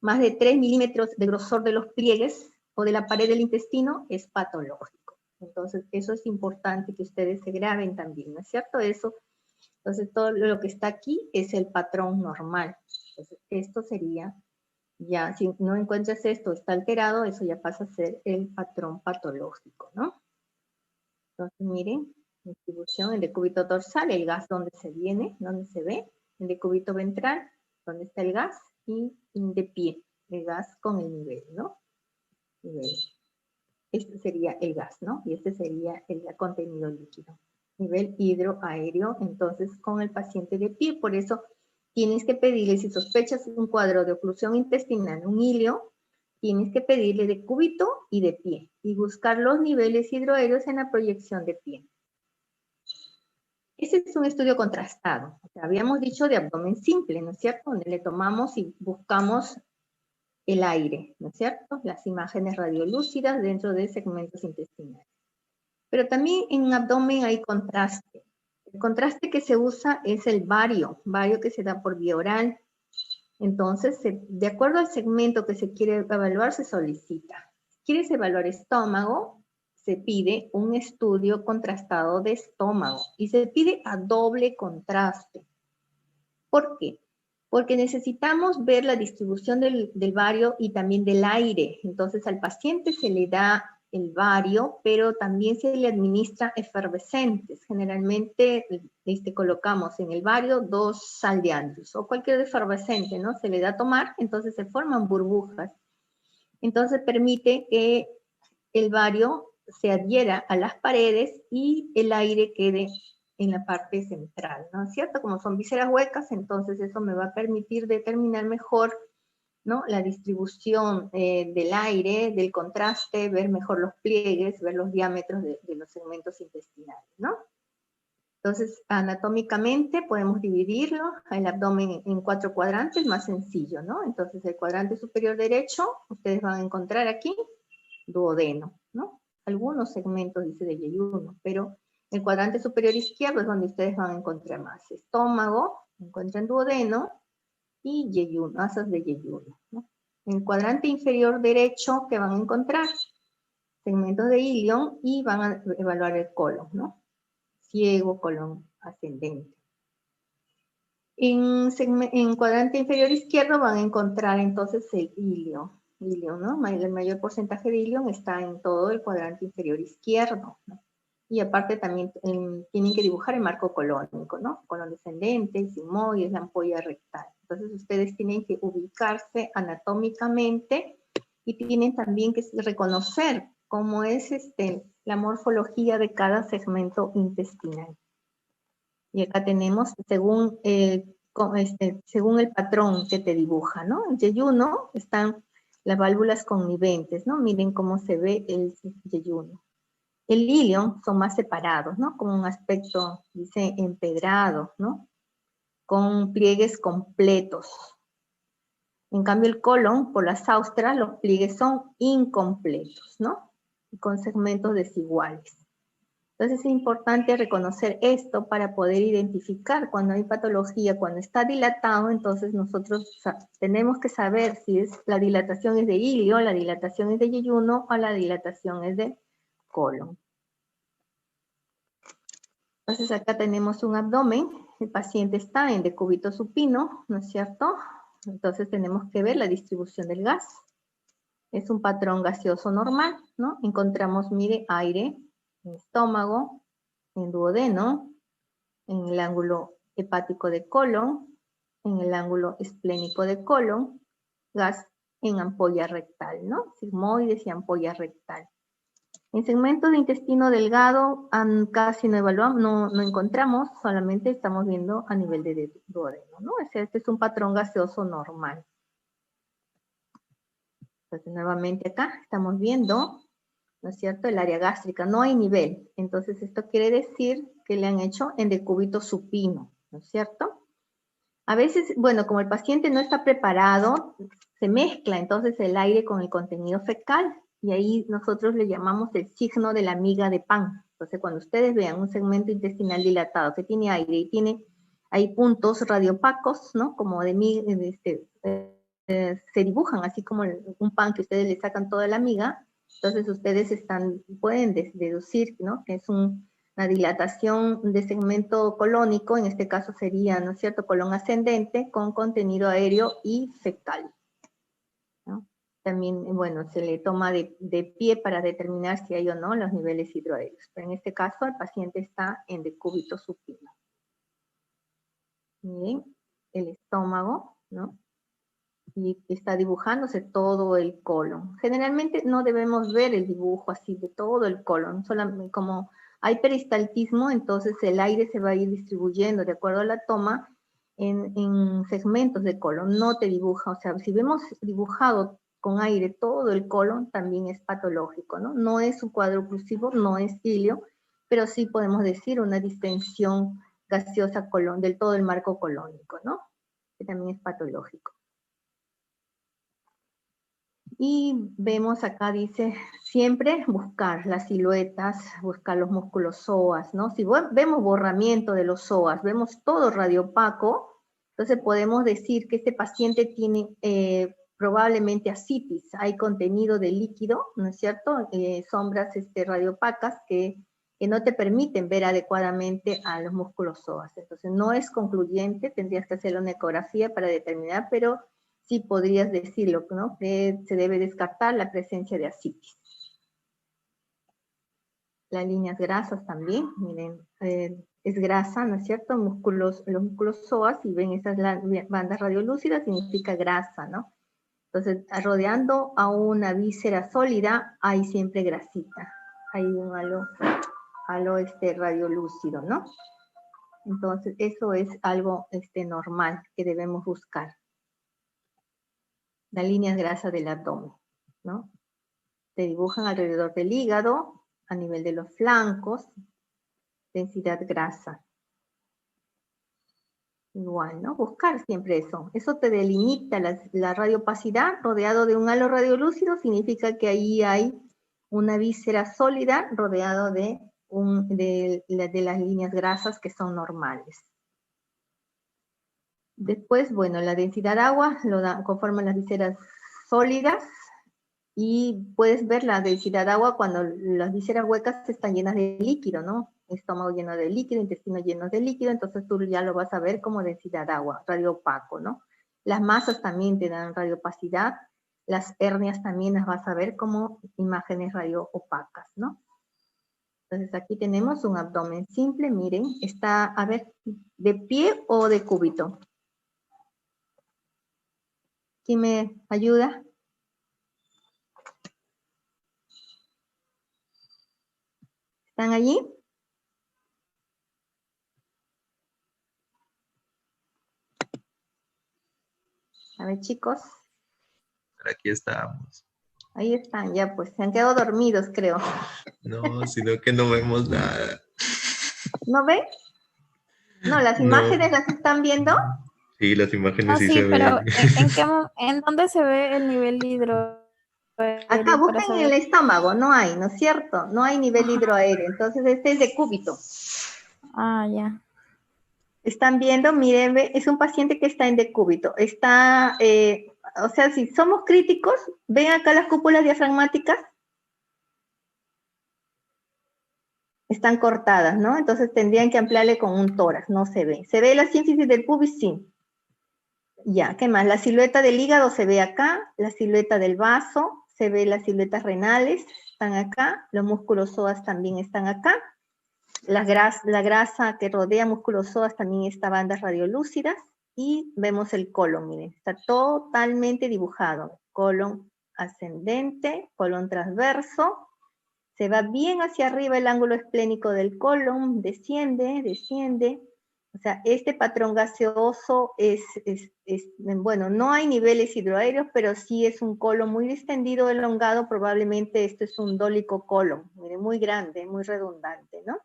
Más de 3 milímetros de grosor de los pliegues o de la pared del intestino es patológico. Entonces, eso es importante que ustedes se graben también, ¿no es cierto? Eso, entonces, todo lo que está aquí es el patrón normal. Entonces, esto sería... Ya, si no encuentras esto, está alterado, eso ya pasa a ser el patrón patológico, ¿no? Entonces, miren, distribución, el decúbito dorsal, el gas donde se viene, donde se ve, el decúbito ventral, donde está el gas, y de pie, el gas con el nivel, ¿no? Nivel. Este sería el gas, ¿no? Y este sería el contenido líquido. Nivel hidroaéreo, entonces, con el paciente de pie, por eso tienes que pedirle, si sospechas un cuadro de oclusión intestinal, un ilio, tienes que pedirle de cúbito y de pie, y buscar los niveles hidroaéreos en la proyección de pie. Ese es un estudio contrastado. O sea, habíamos dicho de abdomen simple, ¿no es cierto? Donde le tomamos y buscamos el aire, ¿no es cierto? Las imágenes radiolúcidas dentro de segmentos intestinales. Pero también en abdomen hay contraste. El contraste que se usa es el bario que se da por vía oral. Entonces, de acuerdo al segmento que se quiere evaluar, se solicita. Si quieres evaluar estómago, se pide un estudio contrastado de estómago y se pide a doble contraste. ¿Por qué? Porque necesitamos ver la distribución del bario y también del aire. Entonces, al paciente se le da el bario, pero también se le administra efervescentes. Generalmente colocamos en el bario 2 sal de Andrews o cualquier efervescente, ¿no? Se le da a tomar, entonces se forman burbujas. Entonces permite que el bario se adhiera a las paredes y el aire quede en la parte central, ¿no es cierto? Como son vísceras huecas, entonces eso me va a permitir determinar mejor, ¿no?, la distribución del aire, del contraste, ver mejor los pliegues, ver los diámetros de los segmentos intestinales, ¿no? Entonces, anatómicamente podemos dividirlo, el abdomen en 4 cuadrantes, más sencillo, ¿no? Entonces, el cuadrante superior derecho, ustedes van a encontrar aquí duodeno, ¿no? Algunos segmentos, dice, de yeyuno, pero el cuadrante superior izquierdo es donde ustedes van a encontrar más. Estómago, encuentran duodeno, y yeyuno, asas de yeyuno, ¿no? En el cuadrante inferior derecho, que van a encontrar segmentos de ilion y van a evaluar el colon, ¿no? Ciego, colon ascendente. En cuadrante inferior izquierdo van a encontrar entonces el ilion, ¿no? El mayor porcentaje de ilion está en todo el cuadrante inferior izquierdo, ¿no? Y aparte también tienen que dibujar el marco colónico, ¿no? Colon descendente, sigmoides, la ampolla rectal. Entonces ustedes tienen que ubicarse anatómicamente y tienen también que reconocer cómo es la morfología de cada segmento intestinal. Y acá tenemos según el patrón que te dibuja, ¿no? En yeyuno están las válvulas conniventes, ¿no? Miren cómo se ve el yeyuno. El ilion son más separados, ¿no? Con un aspecto, dice, empedrado, ¿no? Con pliegues completos. En cambio el colon, por las austras, los pliegues son incompletos, ¿no? Y con segmentos desiguales. Entonces es importante reconocer esto para poder identificar cuando hay patología, cuando está dilatado, entonces nosotros tenemos que saber si la dilatación es de ilio, la dilatación es de yeyuno o la dilatación es de colon. Entonces acá tenemos un abdomen, el paciente está en decúbito supino, ¿no es cierto? Entonces tenemos que ver la distribución del gas. Es un patrón gaseoso normal, ¿no? Encontramos, mire, aire en estómago, en duodeno, en el ángulo hepático de colon, en el ángulo esplénico de colon, gas en ampolla rectal, ¿no? Sigmoides y ampolla rectal. En segmentos de intestino delgado casi no evaluamos, no encontramos, solamente estamos viendo a nivel de duodeno, ¿no? Este es un patrón gaseoso normal. Entonces, nuevamente acá estamos viendo, ¿no es cierto?, el área gástrica, no hay nivel. Entonces, esto quiere decir que le han hecho en decúbito supino, ¿no es cierto? A veces, bueno, como el paciente no está preparado, se mezcla entonces el aire con el contenido fecal, y ahí nosotros le llamamos el signo de la miga de pan. Entonces, cuando ustedes vean un segmento intestinal dilatado que tiene aire y hay puntos radiopacos, ¿no? Como de miga, se dibujan así como un pan que ustedes le sacan toda la miga, entonces ustedes pueden deducir, ¿no?, que es una dilatación de segmento colónico, en este caso sería, ¿no es cierto?, colon ascendente con contenido aéreo y fecal, ¿no? También, bueno, se le toma de pie para determinar si hay o no los niveles hidroaéreos, pero en este caso el paciente está en decúbito supino. Miren, el estómago, ¿no?, y está dibujándose todo el colon. Generalmente no debemos ver el dibujo así de todo el colon, solamente como hay peristaltismo, entonces el aire se va a ir distribuyendo de acuerdo a la toma en segmentos de colon, no te dibuja, o sea, si vemos dibujado con aire todo el colon, también es patológico, ¿no? No es un cuadro oclusivo, no es ilio, pero sí podemos decir una distensión gaseosa del todo el marco colónico, ¿no? Que también es patológico. Y vemos acá, dice, siempre buscar las siluetas, buscar los músculos psoas, ¿no? Si vemos borramiento de los psoas, vemos todo radiopaco, entonces podemos decir que este paciente tiene probablemente ascitis, hay contenido de líquido, ¿no es cierto? Sombras radiopacas que no te permiten ver adecuadamente a los músculos psoas. Entonces no es concluyente, tendrías que hacer una ecografía para determinar, pero sí podrías decirlo, ¿no?, que se debe descartar la presencia de ascitis. Las líneas grasas también, miren, es grasa, ¿no es cierto? Los músculos psoas, y ven esas bandas radiolúcidas, significa grasa, ¿no? Entonces, rodeando a una víscera sólida, hay siempre grasita. Hay un halo radiolúcido, ¿no? Entonces, eso es algo normal que debemos buscar. Las líneas grasas del abdomen, ¿no? Se dibujan alrededor del hígado, a nivel de los flancos, densidad grasa. Igual, ¿no? Buscar siempre eso. Eso te delimita la radiopacidad. Rodeado de un halo radiolúcido significa que ahí hay una víscera sólida rodeado de las líneas grasas que son normales. Después, bueno, la densidad de agua conforman las vísceras sólidas, y puedes ver la densidad de agua cuando las vísceras huecas están llenas de líquido, ¿no? Estómago lleno de líquido, intestino lleno de líquido, entonces tú ya lo vas a ver como densidad de agua, radio opaco, ¿no? Las masas también te dan radiopacidad, las hernias también las vas a ver como imágenes radio opacas, ¿no? Entonces aquí tenemos un abdomen simple, miren, está, a ver, ¿de pie o de cúbito? ¿Quién me ayuda? ¿Están allí? A ver, chicos. Aquí estamos. Ahí están, ya pues, se han quedado dormidos, creo. No, sino que no vemos nada. ¿No ven? No, las No. imágenes las están viendo. Sí, las imágenes No, sí se sí, pero ven. ¿en dónde se ve el nivel Acá hidroaéreo para buscan en el saber? estómago, no hay, ¿no es cierto? No hay nivel hidroaéreo, entonces este es de cúbito. Ah, ya. Están viendo, miren, es un paciente que está en decúbito. Está, o sea, si somos críticos, ven acá las cúpulas diafragmáticas. Están cortadas, ¿no? Entonces tendrían que ampliarle con un tórax, no se ve. ¿Se ve la sínfisis del pubis? Sí. Ya, ¿qué más? La silueta del hígado se ve acá, la silueta del vaso, se ve las siluetas renales, están acá, los músculos psoas también están acá, la grasa que rodea músculos psoas también está bandas radiolúcidas, y vemos el colon, miren, está totalmente dibujado, colon ascendente, colon transverso, se va bien hacia arriba el ángulo esplénico del colon, desciende, desciende. O sea, este patrón gaseoso bueno, no hay niveles hidroaéreos, pero sí es un colon muy distendido, elongado, probablemente esto es un dólico colon, miren, muy grande, muy redundante, ¿no?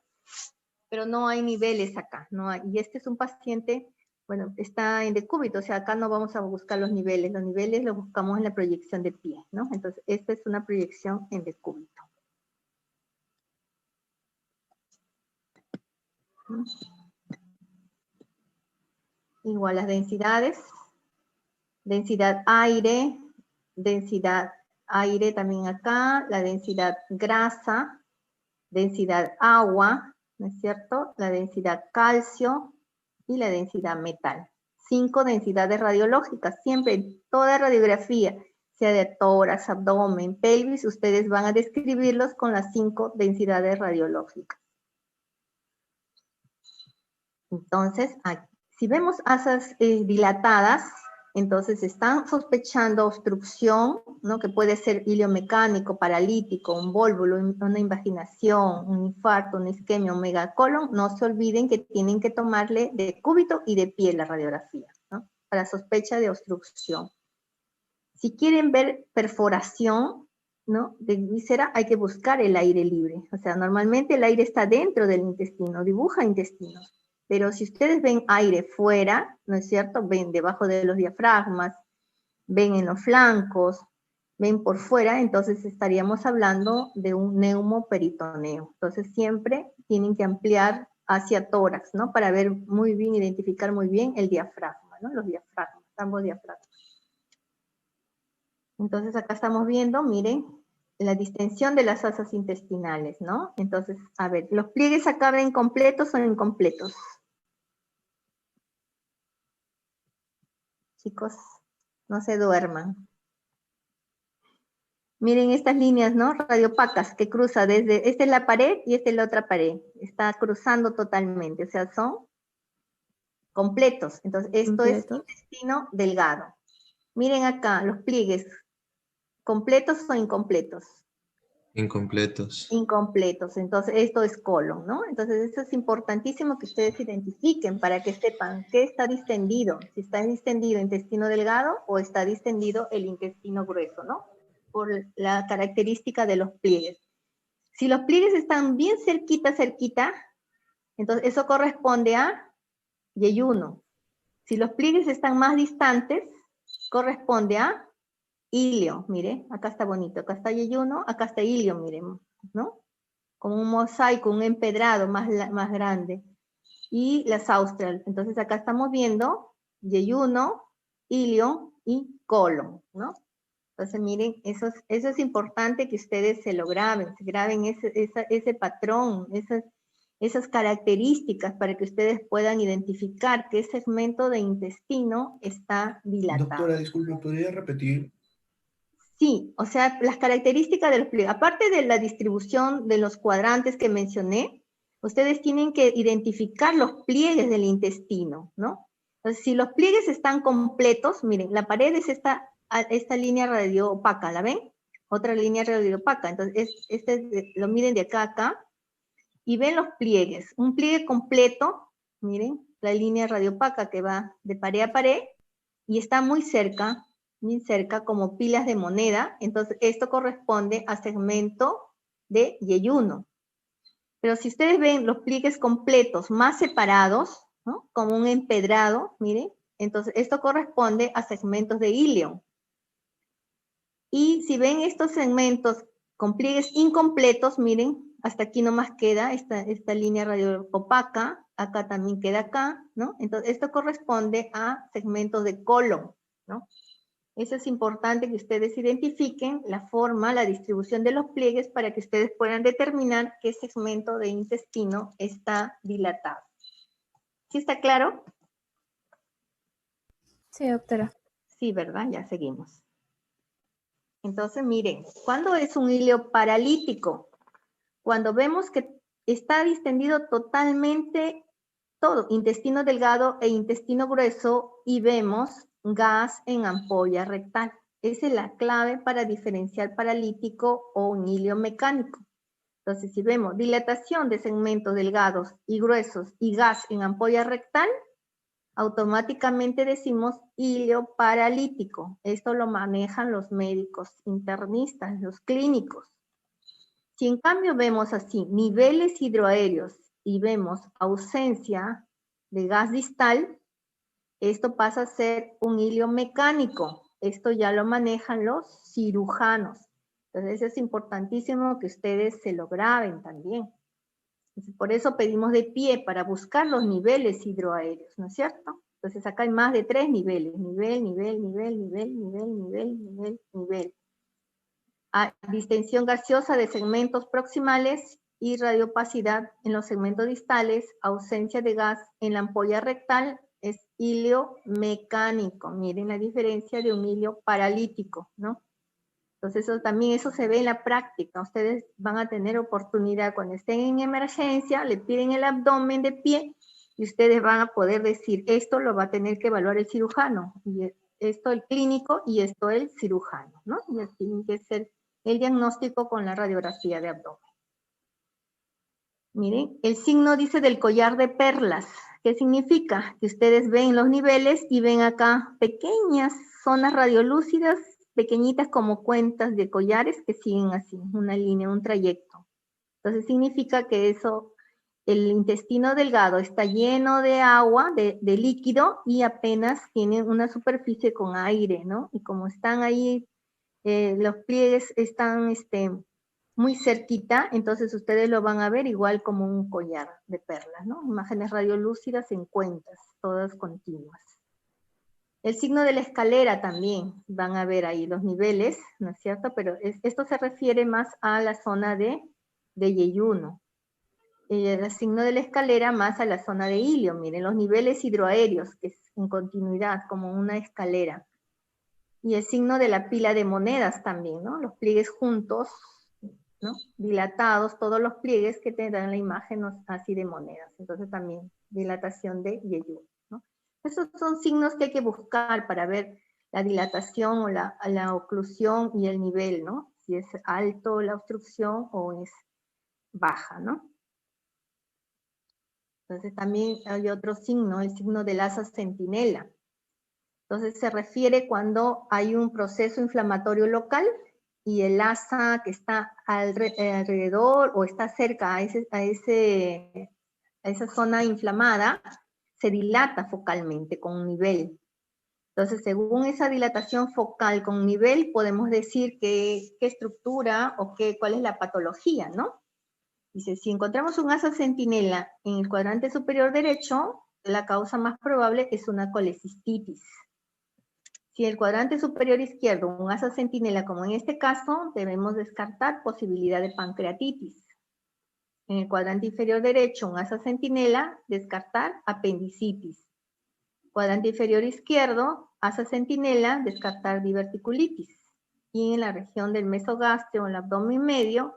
Pero no hay niveles acá, no hay. Y este es un paciente, bueno, está en decúbito, o sea, acá no vamos a buscar los niveles los buscamos en la proyección de pie, ¿no? Entonces, esta es una proyección en decúbito. Igual las densidades, densidad aire también acá, la densidad grasa, densidad agua, ¿no es cierto? La densidad calcio y la densidad metal. 5 densidades radiológicas, siempre en toda radiografía, sea de tórax, abdomen, pelvis, ustedes van a describirlos con las 5 densidades radiológicas. Entonces, si vemos asas dilatadas, entonces están sospechando obstrucción, ¿no? Que puede ser iliomecánico, paralítico, un vólvulo, una invaginación, un infarto, una isquemia, un megacolon. No se olviden que tienen que tomarle de cúbito y de pie la radiografía, ¿no? Para sospecha de obstrucción. Si quieren ver perforación, ¿no? De víscera, hay que buscar el aire libre. O sea, normalmente el aire está dentro del intestino, dibuja intestinos. Pero si ustedes ven aire fuera, ¿no es cierto? Ven debajo de los diafragmas, ven en los flancos, ven por fuera, entonces estaríamos hablando de un neumoperitoneo. Entonces siempre tienen que ampliar hacia tórax, ¿no? Para ver muy bien, identificar muy bien el diafragma, ¿no? Los diafragmas, ambos diafragmas. Entonces acá estamos viendo, miren, la distensión de las asas intestinales, ¿no? Entonces, a ver, ¿los pliegues acá ven completos o incompletos? Chicos, no se duerman. Miren estas líneas, ¿no? Radiopacas que cruza desde, esta es la pared y esta es la otra pared. Está cruzando totalmente, o sea, son completos. Entonces, esto es intestino delgado. Miren acá, los pliegues, ¿completos o incompletos? Incompletos. Incompletos, entonces esto es colon, ¿no? Entonces esto es importantísimo que ustedes identifiquen para que sepan qué está distendido, si está distendido intestino delgado o está distendido el intestino grueso, ¿no? Por la característica de los pliegues. Si los pliegues están bien cerquita, entonces eso corresponde a yeyuno. Si los pliegues están más distantes, corresponde a ilio. Mire, acá está bonito, acá está yeyuno, acá está ilio, miren, ¿no? Como un mosaico, un empedrado más grande. Y las austral. Entonces acá estamos viendo yeyuno, ilio y colon, ¿no? Entonces miren, eso es importante que ustedes se graben ese patrón, esas características para que ustedes puedan identificar qué segmento de intestino está dilatado. Doctora, disculpe, ¿podría repetir? Sí, o sea, las características de los pliegues, aparte de la distribución de los cuadrantes que mencioné, ustedes tienen que identificar los pliegues del intestino, ¿no? Entonces, si los pliegues están completos, miren, la pared es esta línea radioopaca, ¿la ven? Otra línea radioopaca, entonces, lo miden de acá a acá, y ven los pliegues. Un pliegue completo, miren, la línea radioopaca que va de pared a pared, y está muy cerca, bien cerca, como pilas de moneda, entonces esto corresponde a segmento de yeyuno. Pero si ustedes ven los pliegues completos más separados, ¿no? Como un empedrado, miren, entonces esto corresponde a segmentos de ilio. Y si ven estos segmentos con pliegues incompletos, miren, hasta aquí nomás queda esta línea radioopaca, acá también queda acá, ¿no? Entonces esto corresponde a segmentos de colon, ¿no? Eso es importante que ustedes identifiquen la forma, la distribución de los pliegues para que ustedes puedan determinar qué segmento de intestino está dilatado. ¿Sí está claro? Sí, doctora. Sí, ¿verdad? Ya seguimos. Entonces, miren, ¿cuándo es un ilio paralítico? Cuando vemos que está distendido totalmente todo, intestino delgado e intestino grueso, y vemos gas en ampolla rectal. Esa es la clave para diferenciar paralítico o un ilio mecánico. Entonces, si vemos dilatación de segmentos delgados y gruesos y gas en ampolla rectal, automáticamente decimos ilio paralítico. Esto lo manejan los médicos internistas, los clínicos. Si en cambio vemos así niveles hidroaéreos y vemos ausencia de gas distal, esto pasa a ser un ilio mecánico. Esto ya lo manejan los cirujanos. Entonces es importantísimo que ustedes se lo graben también. Por eso pedimos de pie para buscar los niveles hidroaéreos, ¿no es cierto? Entonces acá hay más de 3 niveles. Nivel. Distensión gaseosa de segmentos proximales y radiopacidad en los segmentos distales, ausencia de gas en la ampolla rectal, es ilio mecánico. Miren la diferencia de un ilio paralítico, ¿no? Entonces eso se ve en la práctica. Ustedes van a tener oportunidad cuando estén en emergencia, le piden el abdomen de pie y ustedes van a poder decir, esto lo va a tener que evaluar el cirujano, y esto el clínico y esto el cirujano, ¿no? Y así tiene que ser el diagnóstico con la radiografía de abdomen. Miren, el signo dice del collar de perlas. ¿Qué significa? Que ustedes ven los niveles y ven acá pequeñas zonas radiolúcidas, pequeñitas como cuentas de collares que siguen así, una línea, un trayecto. Entonces significa que el intestino delgado está lleno de agua, de líquido, y apenas tiene una superficie con aire, ¿no? Y como están ahí, los pliegues están muy cerquita, entonces ustedes lo van a ver igual como un collar de perlas, ¿no? Imágenes radiolúcidas en cuentas, todas continuas. El signo de la escalera también, van a ver ahí los niveles, ¿no es cierto? Pero esto se refiere más a la zona de yeyuno. El signo de la escalera más a la zona de ilio. Miren, los niveles hidroaéreos, que es en continuidad, como una escalera. Y el signo de la pila de monedas también, ¿no? Los pliegues juntos, ¿no? Dilatados, todos los pliegues que te dan la imagen así de monedas. Entonces también dilatación de Yeyu, ¿no? Esos son signos que hay que buscar para ver la dilatación o la oclusión y el nivel, ¿no? Si es alto la obstrucción o es baja, ¿no? Entonces también hay otro signo, el signo del asa centinela. Entonces se refiere cuando hay un proceso inflamatorio local y el asa que está alrededor o está cerca a esa zona inflamada se dilata focalmente con un nivel. Entonces, según esa dilatación focal con nivel, podemos decir qué estructura o cuál es la patología, ¿no? Dice, si encontramos un asa centinela en el cuadrante superior derecho, la causa más probable es una colecistitis. Si el cuadrante superior izquierdo, un asa centinela como en este caso, debemos descartar posibilidad de pancreatitis. En el cuadrante inferior derecho, un asa centinela, descartar apendicitis. Cuadrante inferior izquierdo, asa centinela, descartar diverticulitis. Y en la región del mesogástreo o el abdomen medio,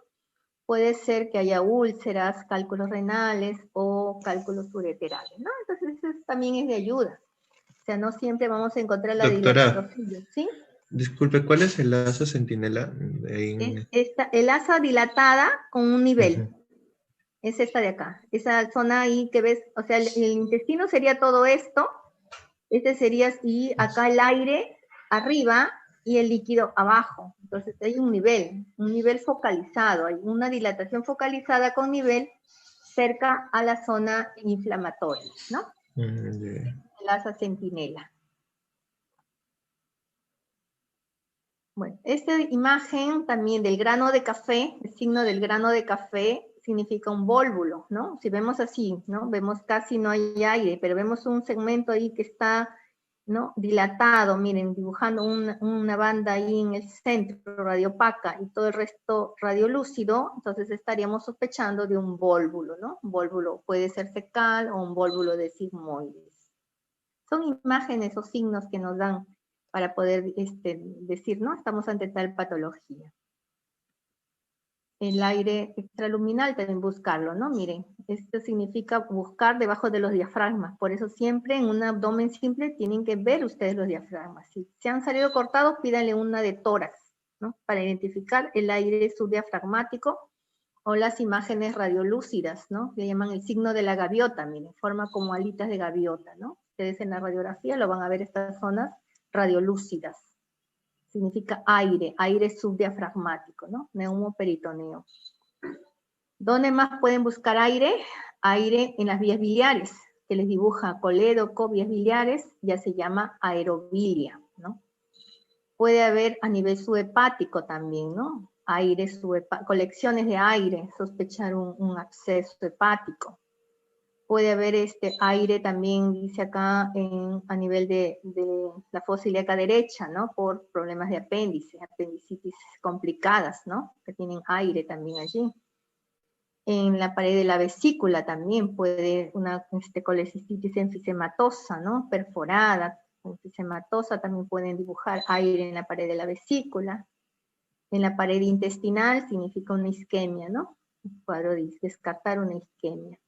puede ser que haya úlceras, cálculos renales o cálculos ureterales, ¿no? Entonces eso también es de ayuda. O sea, no siempre vamos a encontrar la Doctora, dilatación, ¿sí? disculpe, ¿cuál es el asa centinela? El asa dilatada con un nivel. Ujú. Es esta de acá. Esa zona ahí que ves, o sea, el intestino sería todo esto. Este sería, y acá el aire arriba y el líquido abajo. Entonces hay un nivel focalizado. Hay una dilatación focalizada con nivel cerca a la zona inflamatoria, ¿no? Yeah. El asa centinela. Bueno, esta imagen también del grano de café, el signo del grano de café significa un vólvulo, ¿no? Si vemos así, ¿no? Vemos casi no hay aire, pero vemos un segmento ahí que está, ¿no? Dilatado, miren, dibujando una banda ahí en el centro, radiopaca, y todo el resto radiolúcido, entonces estaríamos sospechando de un vólvulo, ¿no? Un vólvulo puede ser fecal o un vólvulo de sigmoides. Son imágenes o signos que nos dan para poder decir, ¿no? Estamos ante tal patología. El aire extraluminal también buscarlo, ¿no? Miren, esto significa buscar debajo de los diafragmas. Por eso siempre en un abdomen simple tienen que ver ustedes los diafragmas. Si se han salido cortados, pídanle una de tórax, ¿no? Para identificar el aire subdiafragmático o las imágenes radiolúcidas, ¿no? Que llaman el signo de la gaviota, miren, forma como alitas de gaviota, ¿no? Ustedes en la radiografía lo van a ver estas zonas radiolúcidas. Significa aire subdiafragmático, ¿no? Neumoperitoneo. ¿Dónde más pueden buscar aire? Aire en las vías biliares, que les dibuja colédoco, vías biliares, ya se llama aerobilia, ¿no? Puede haber a nivel subhepático también, ¿no? Aire colecciones de aire, sospechar un absceso hepático. Puede haber aire también, dice acá, a nivel de la fosa ilíaca derecha, ¿no? Por problemas de apéndice, apendicitis complicadas, ¿no? Que tienen aire también allí. En la pared de la vesícula también puede una colecistitis enfisematosa, ¿no? Perforada, enfisematosa, también pueden dibujar aire en la pared de la vesícula. En la pared intestinal significa una isquemia, ¿no? Un cuadro de descartar una isquemia.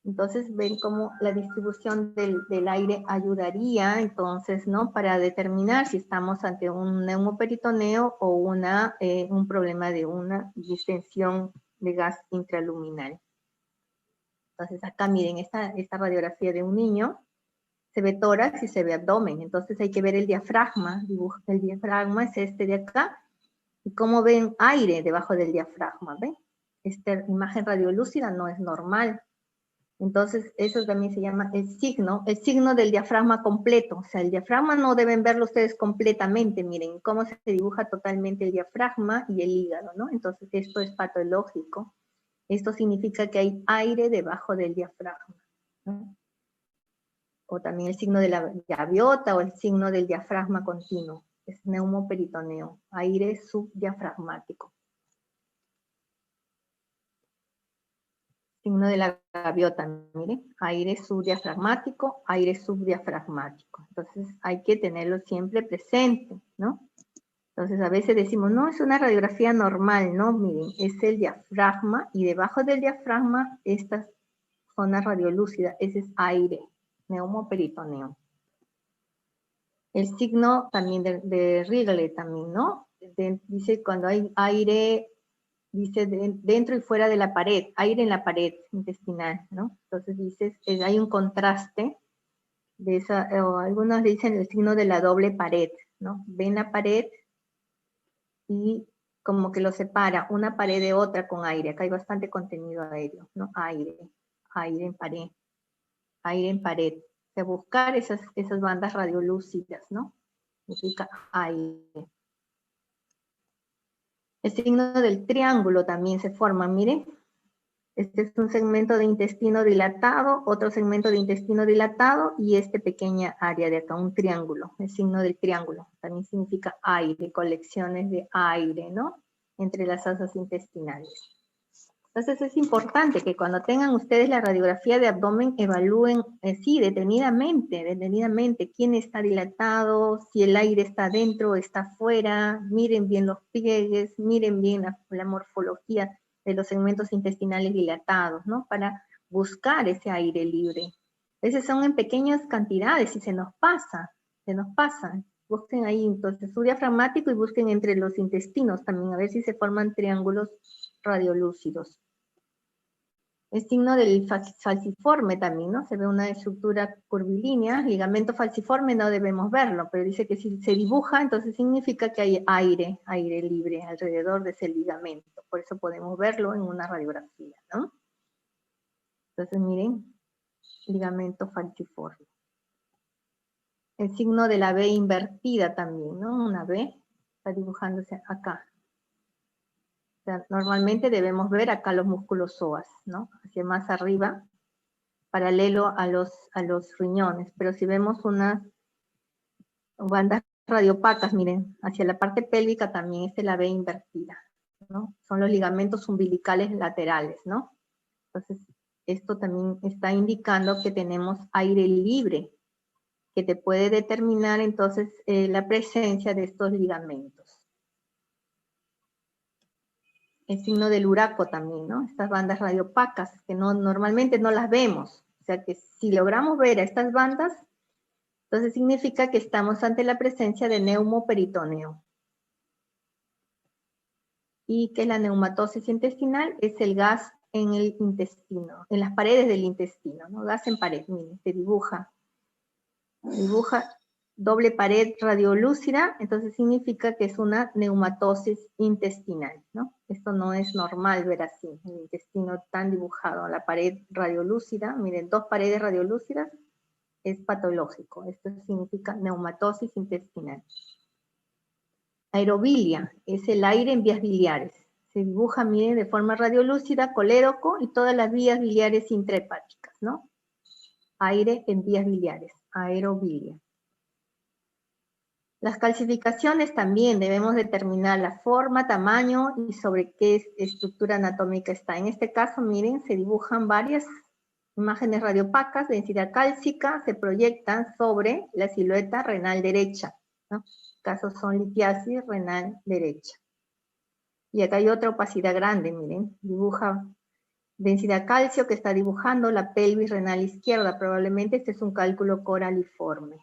Entonces ven cómo la distribución del aire ayudaría, entonces, ¿no? Para determinar si estamos ante un neumoperitoneo o un problema de una distensión de gas intraluminal. Entonces acá miren esta radiografía de un niño, se ve tórax y se ve abdomen, entonces hay que ver el diafragma, el diafragma es este de acá, y cómo ven aire debajo del diafragma, ¿ven? Esta imagen radiolúcida no es normal. Entonces, eso también se llama el signo del diafragma completo. O sea, el diafragma no deben verlo ustedes completamente. Miren cómo se dibuja totalmente el diafragma y el hígado, ¿no? Entonces, esto es patológico. Esto significa que hay aire debajo del diafragma, ¿no? O también el signo de la gaviota o el signo del diafragma continuo. Es neumoperitoneo, aire subdiafragmático. Signo de la gaviota, miren, aire subdiafragmático, aire subdiafragmático. Entonces hay que tenerlo siempre presente, ¿no? Entonces a veces decimos, no, es una radiografía normal, ¿no? Miren, es el diafragma y debajo del diafragma esta zona radiolúcida, ese es aire, neumoperitoneo. El signo también de Wrigley también, ¿no? Dice cuando hay aire, dice dentro y fuera de la pared, aire en la pared intestinal, ¿no? Entonces dices, hay un contraste de esa, o algunos le dicen el signo de la doble pared, ¿no? Ven la pared y como que lo separa una pared de otra con aire. Acá hay bastante contenido aéreo, ¿no? Aire en pared, aire en pared. O sea, buscar esas bandas radiolúcidas, ¿no? Significa aire. El signo del triángulo también se forma, miren. Este es un segmento de intestino dilatado, otro segmento de intestino dilatado y este pequeña área de acá, un triángulo, el signo del triángulo. También significa aire, colecciones de aire, ¿no? Entre las asas intestinales. Entonces es importante que cuando tengan ustedes la radiografía de abdomen evalúen, sí, detenidamente, quién está dilatado, si el aire está adentro o está afuera, miren bien los pliegues, miren bien la morfología de los segmentos intestinales dilatados, ¿no? Para buscar ese aire libre. A veces son en pequeñas cantidades y se nos pasa. Busquen ahí entonces su diafragmático y busquen entre los intestinos también, a ver si se forman triángulos radiolúcidos. El signo del falciforme también, ¿no? Se ve una estructura curvilínea, ligamento falciforme no debemos verlo, pero dice que si se dibuja, entonces significa que hay aire libre alrededor de ese ligamento. Por eso podemos verlo en una radiografía, ¿no? Entonces miren, ligamento falciforme. El signo de la B invertida también, ¿no? Una B está dibujándose acá. O sea, normalmente debemos ver acá los músculos psoas, ¿no? Hacia más arriba, paralelo a los riñones. Pero si vemos unas bandas radiopacas, miren, hacia la parte pélvica también es la B invertida, ¿no? Son los ligamentos umbilicales laterales, ¿no? Entonces, esto también está indicando que tenemos aire libre, que te puede determinar entonces la presencia de estos ligamentos. El signo del uraco también, ¿no? Estas bandas radiopacas, que normalmente no las vemos. O sea que si logramos ver a estas bandas, entonces significa que estamos ante la presencia de neumoperitoneo. Y que la neumatosis intestinal es el gas en el intestino, en las paredes del intestino, ¿no? Gas en pared, miren, se dibuja doble pared radiolúcida, entonces significa que es una neumatosis intestinal, ¿no? Esto no es normal ver así, el intestino tan dibujado, la pared radiolúcida, miren, dos paredes radiolúcidas, es patológico, esto significa neumatosis intestinal. Aerobilia, es el aire en vías biliares, se dibuja, miren, de forma radiolúcida, colédoco y todas las vías biliares intrahepáticas, ¿no? Aire en vías biliares, aerobilia. Las calcificaciones también debemos determinar la forma, tamaño y sobre qué estructura anatómica está. En este caso, miren, se dibujan varias imágenes radiopacas, densidad cálcica, se proyectan sobre la silueta renal derecha, ¿no? Casos son litiasis renal derecha. Y acá hay otra opacidad grande, miren, dibuja densidad calcio que está dibujando la pelvis renal izquierda. Probablemente este es un cálculo coraliforme.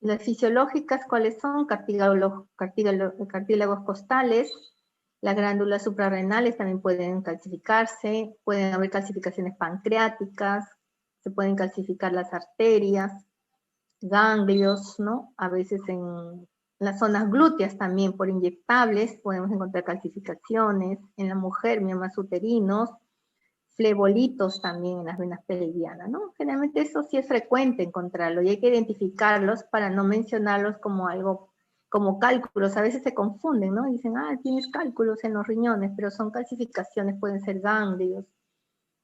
Las fisiológicas, ¿cuáles son? Cartílagos costales, las glándulas suprarrenales también pueden calcificarse, pueden haber calcificaciones pancreáticas, se pueden calcificar las arterias, ganglios, ¿no? A veces en las zonas glúteas también por inyectables podemos encontrar calcificaciones, en la mujer miomas uterinos, flebolitos también en las venas pelvianas, ¿no? Generalmente eso sí es frecuente encontrarlo y hay que identificarlos para no mencionarlos como algo, como cálculos. A veces se confunden, ¿no? Dicen, tienes cálculos en los riñones, pero son calcificaciones, pueden ser ganglios,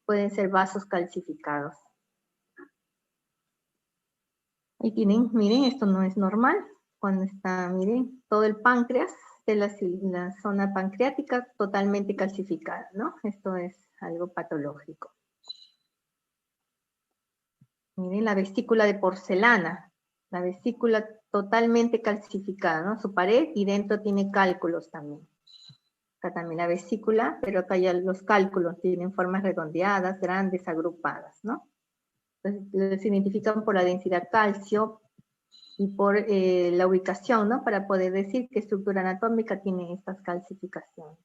pueden ser vasos calcificados. Ahí tienen, miren, esto no es normal. Cuando está, miren, todo el páncreas esté la zona pancreática totalmente calcificada, ¿no? Esto es algo patológico. Miren la vesícula de porcelana, la vesícula totalmente calcificada, ¿no? Su pared y dentro tiene cálculos también. Acá también la vesícula, pero acá ya los cálculos tienen formas redondeadas, grandes, agrupadas, ¿no? Entonces se identifican por la densidad calcio y por la ubicación, ¿no? Para poder decir qué estructura anatómica tiene estas calcificaciones.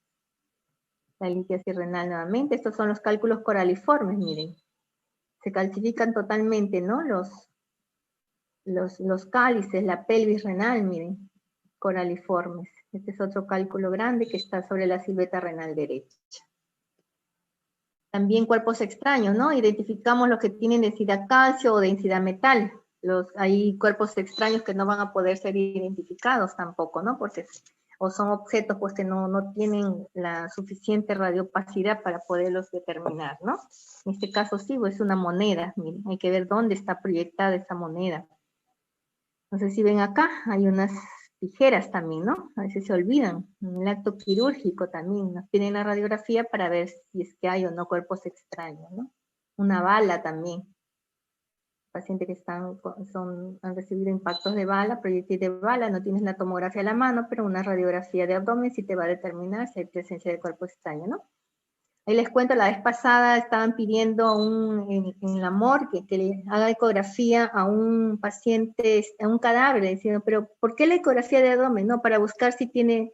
La litiasis renal nuevamente, estos son los cálculos coraliformes, miren. Se calcifican totalmente, ¿no? Los cálices, la pelvis renal, miren, coraliformes. Este es otro cálculo grande que está sobre la silueta renal derecha. También cuerpos extraños, ¿no? Identificamos los que tienen densidad calcio o densidad metal. Hay cuerpos extraños que no van a poder ser identificados tampoco, ¿no? Porque o son objetos pues que no tienen la suficiente radiopacidad para poderlos determinar, ¿no? En este caso sí, pues es una moneda, miren, hay que ver dónde está proyectada esa moneda. No sé si ven acá, hay unas tijeras también, ¿no? A veces se olvidan, en el acto quirúrgico también, nos tienen la radiografía para ver si es que hay o no cuerpos extraños, ¿no? Una bala también. Pacientes que han recibido impactos de bala, proyectil de bala, no tienes la tomografía a la mano, pero una radiografía de abdomen sí te va a determinar si hay presencia de cuerpo extraño, ¿no? Ahí les cuento, la vez pasada estaban pidiendo en la morgue que le haga ecografía a un paciente, a un cadáver, diciendo, pero ¿por qué la ecografía de abdomen? No, para buscar si tiene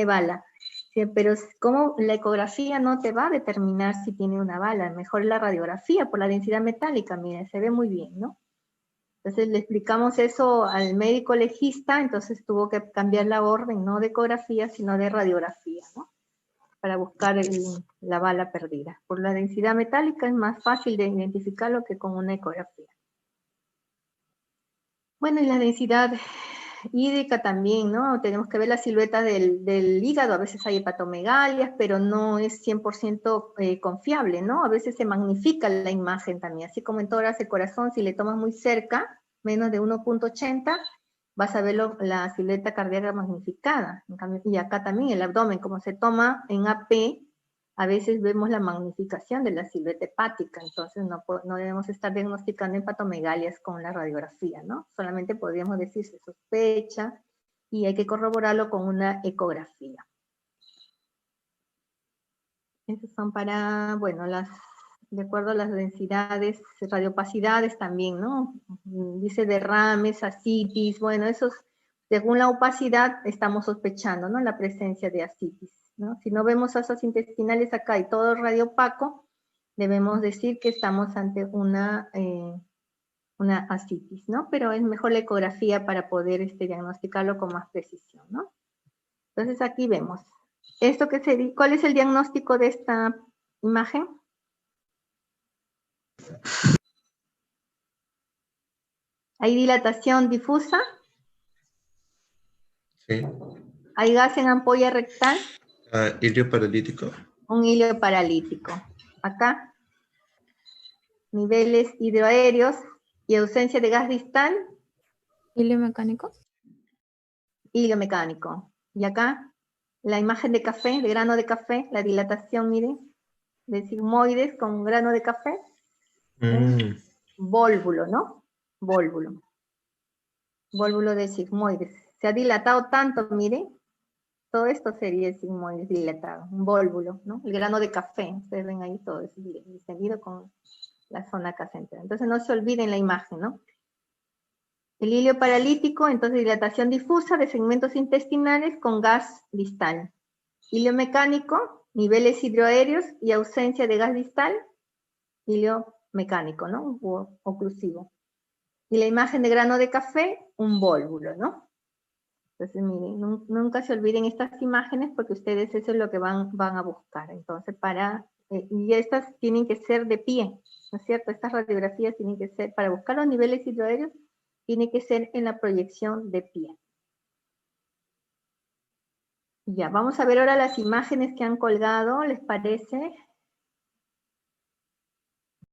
bala. Sí, pero ¿cómo la ecografía no te va a determinar si tiene una bala? Mejor la radiografía por la densidad metálica, miren, se ve muy bien, ¿no? Entonces le explicamos eso al médico legista, entonces tuvo que cambiar la orden, no de ecografía, sino de radiografía, ¿no? Para buscar la bala perdida. Por la densidad metálica es más fácil de identificarlo que con una ecografía. Bueno, y la densidad hídrica también, ¿no? Tenemos que ver la silueta del hígado, a veces hay hepatomegalias, pero no es 100% confiable, ¿no? A veces se magnifica la imagen también, así como en tórax el corazón, si le tomas muy cerca, menos de 1.80, vas a ver la silueta cardíaca magnificada. En cambio, y acá también el abdomen, como se toma en AP, a veces vemos la magnificación de la silueta hepática, entonces no debemos estar diagnosticando hepatomegalias con la radiografía, ¿no? Solamente podríamos decir se sospecha y hay que corroborarlo con una ecografía. Esas son para, bueno, de acuerdo a las densidades, radiopacidades también, ¿no? Dice derrames, ascitis, bueno, esos, según la opacidad, estamos sospechando, ¿no? La presencia de ascitis, ¿no? Si no vemos asas intestinales acá y todo radiopaco, debemos decir que estamos ante una ascitis, ¿no? Pero es mejor la ecografía para poder diagnosticarlo con más precisión, ¿no? Entonces aquí vemos. ¿Cuál es el diagnóstico de esta imagen? ¿Hay dilatación difusa? Sí. ¿Hay gas en ampolla rectal? Hilio paralítico. Un hilo paralítico. Acá, niveles hidroaéreos y ausencia de gas distal. ¿Hilo mecánico? Hilo mecánico. Y acá, la imagen de café, de grano de café, la dilatación, miren, de sigmoides con grano de café. Vólvulo, ¿no? Vólvulo. Vólvulo de sigmoides. Se ha dilatado tanto, miren. Todo esto sería el sigmoides dilatado, un vólvulo, ¿no? El grano de café, ustedes ven ahí todo eso distendido con la zona acá central. Entonces no se olviden la imagen, ¿no? El hilio paralítico, entonces dilatación difusa de segmentos intestinales con gas distal. Hilio mecánico, niveles hidroaéreos y ausencia de gas distal, hilio mecánico, ¿no? O oclusivo. Y la imagen de grano de café, un vólvulo, ¿no? Entonces, miren, nunca se olviden estas imágenes porque ustedes eso es lo que van a buscar. Entonces, y estas tienen que ser de pie, ¿no es cierto? Estas radiografías tienen que ser, para buscar los niveles hidroaéreos, tiene que ser en la proyección de pie. Ya, vamos a ver ahora las imágenes que han colgado, ¿les parece?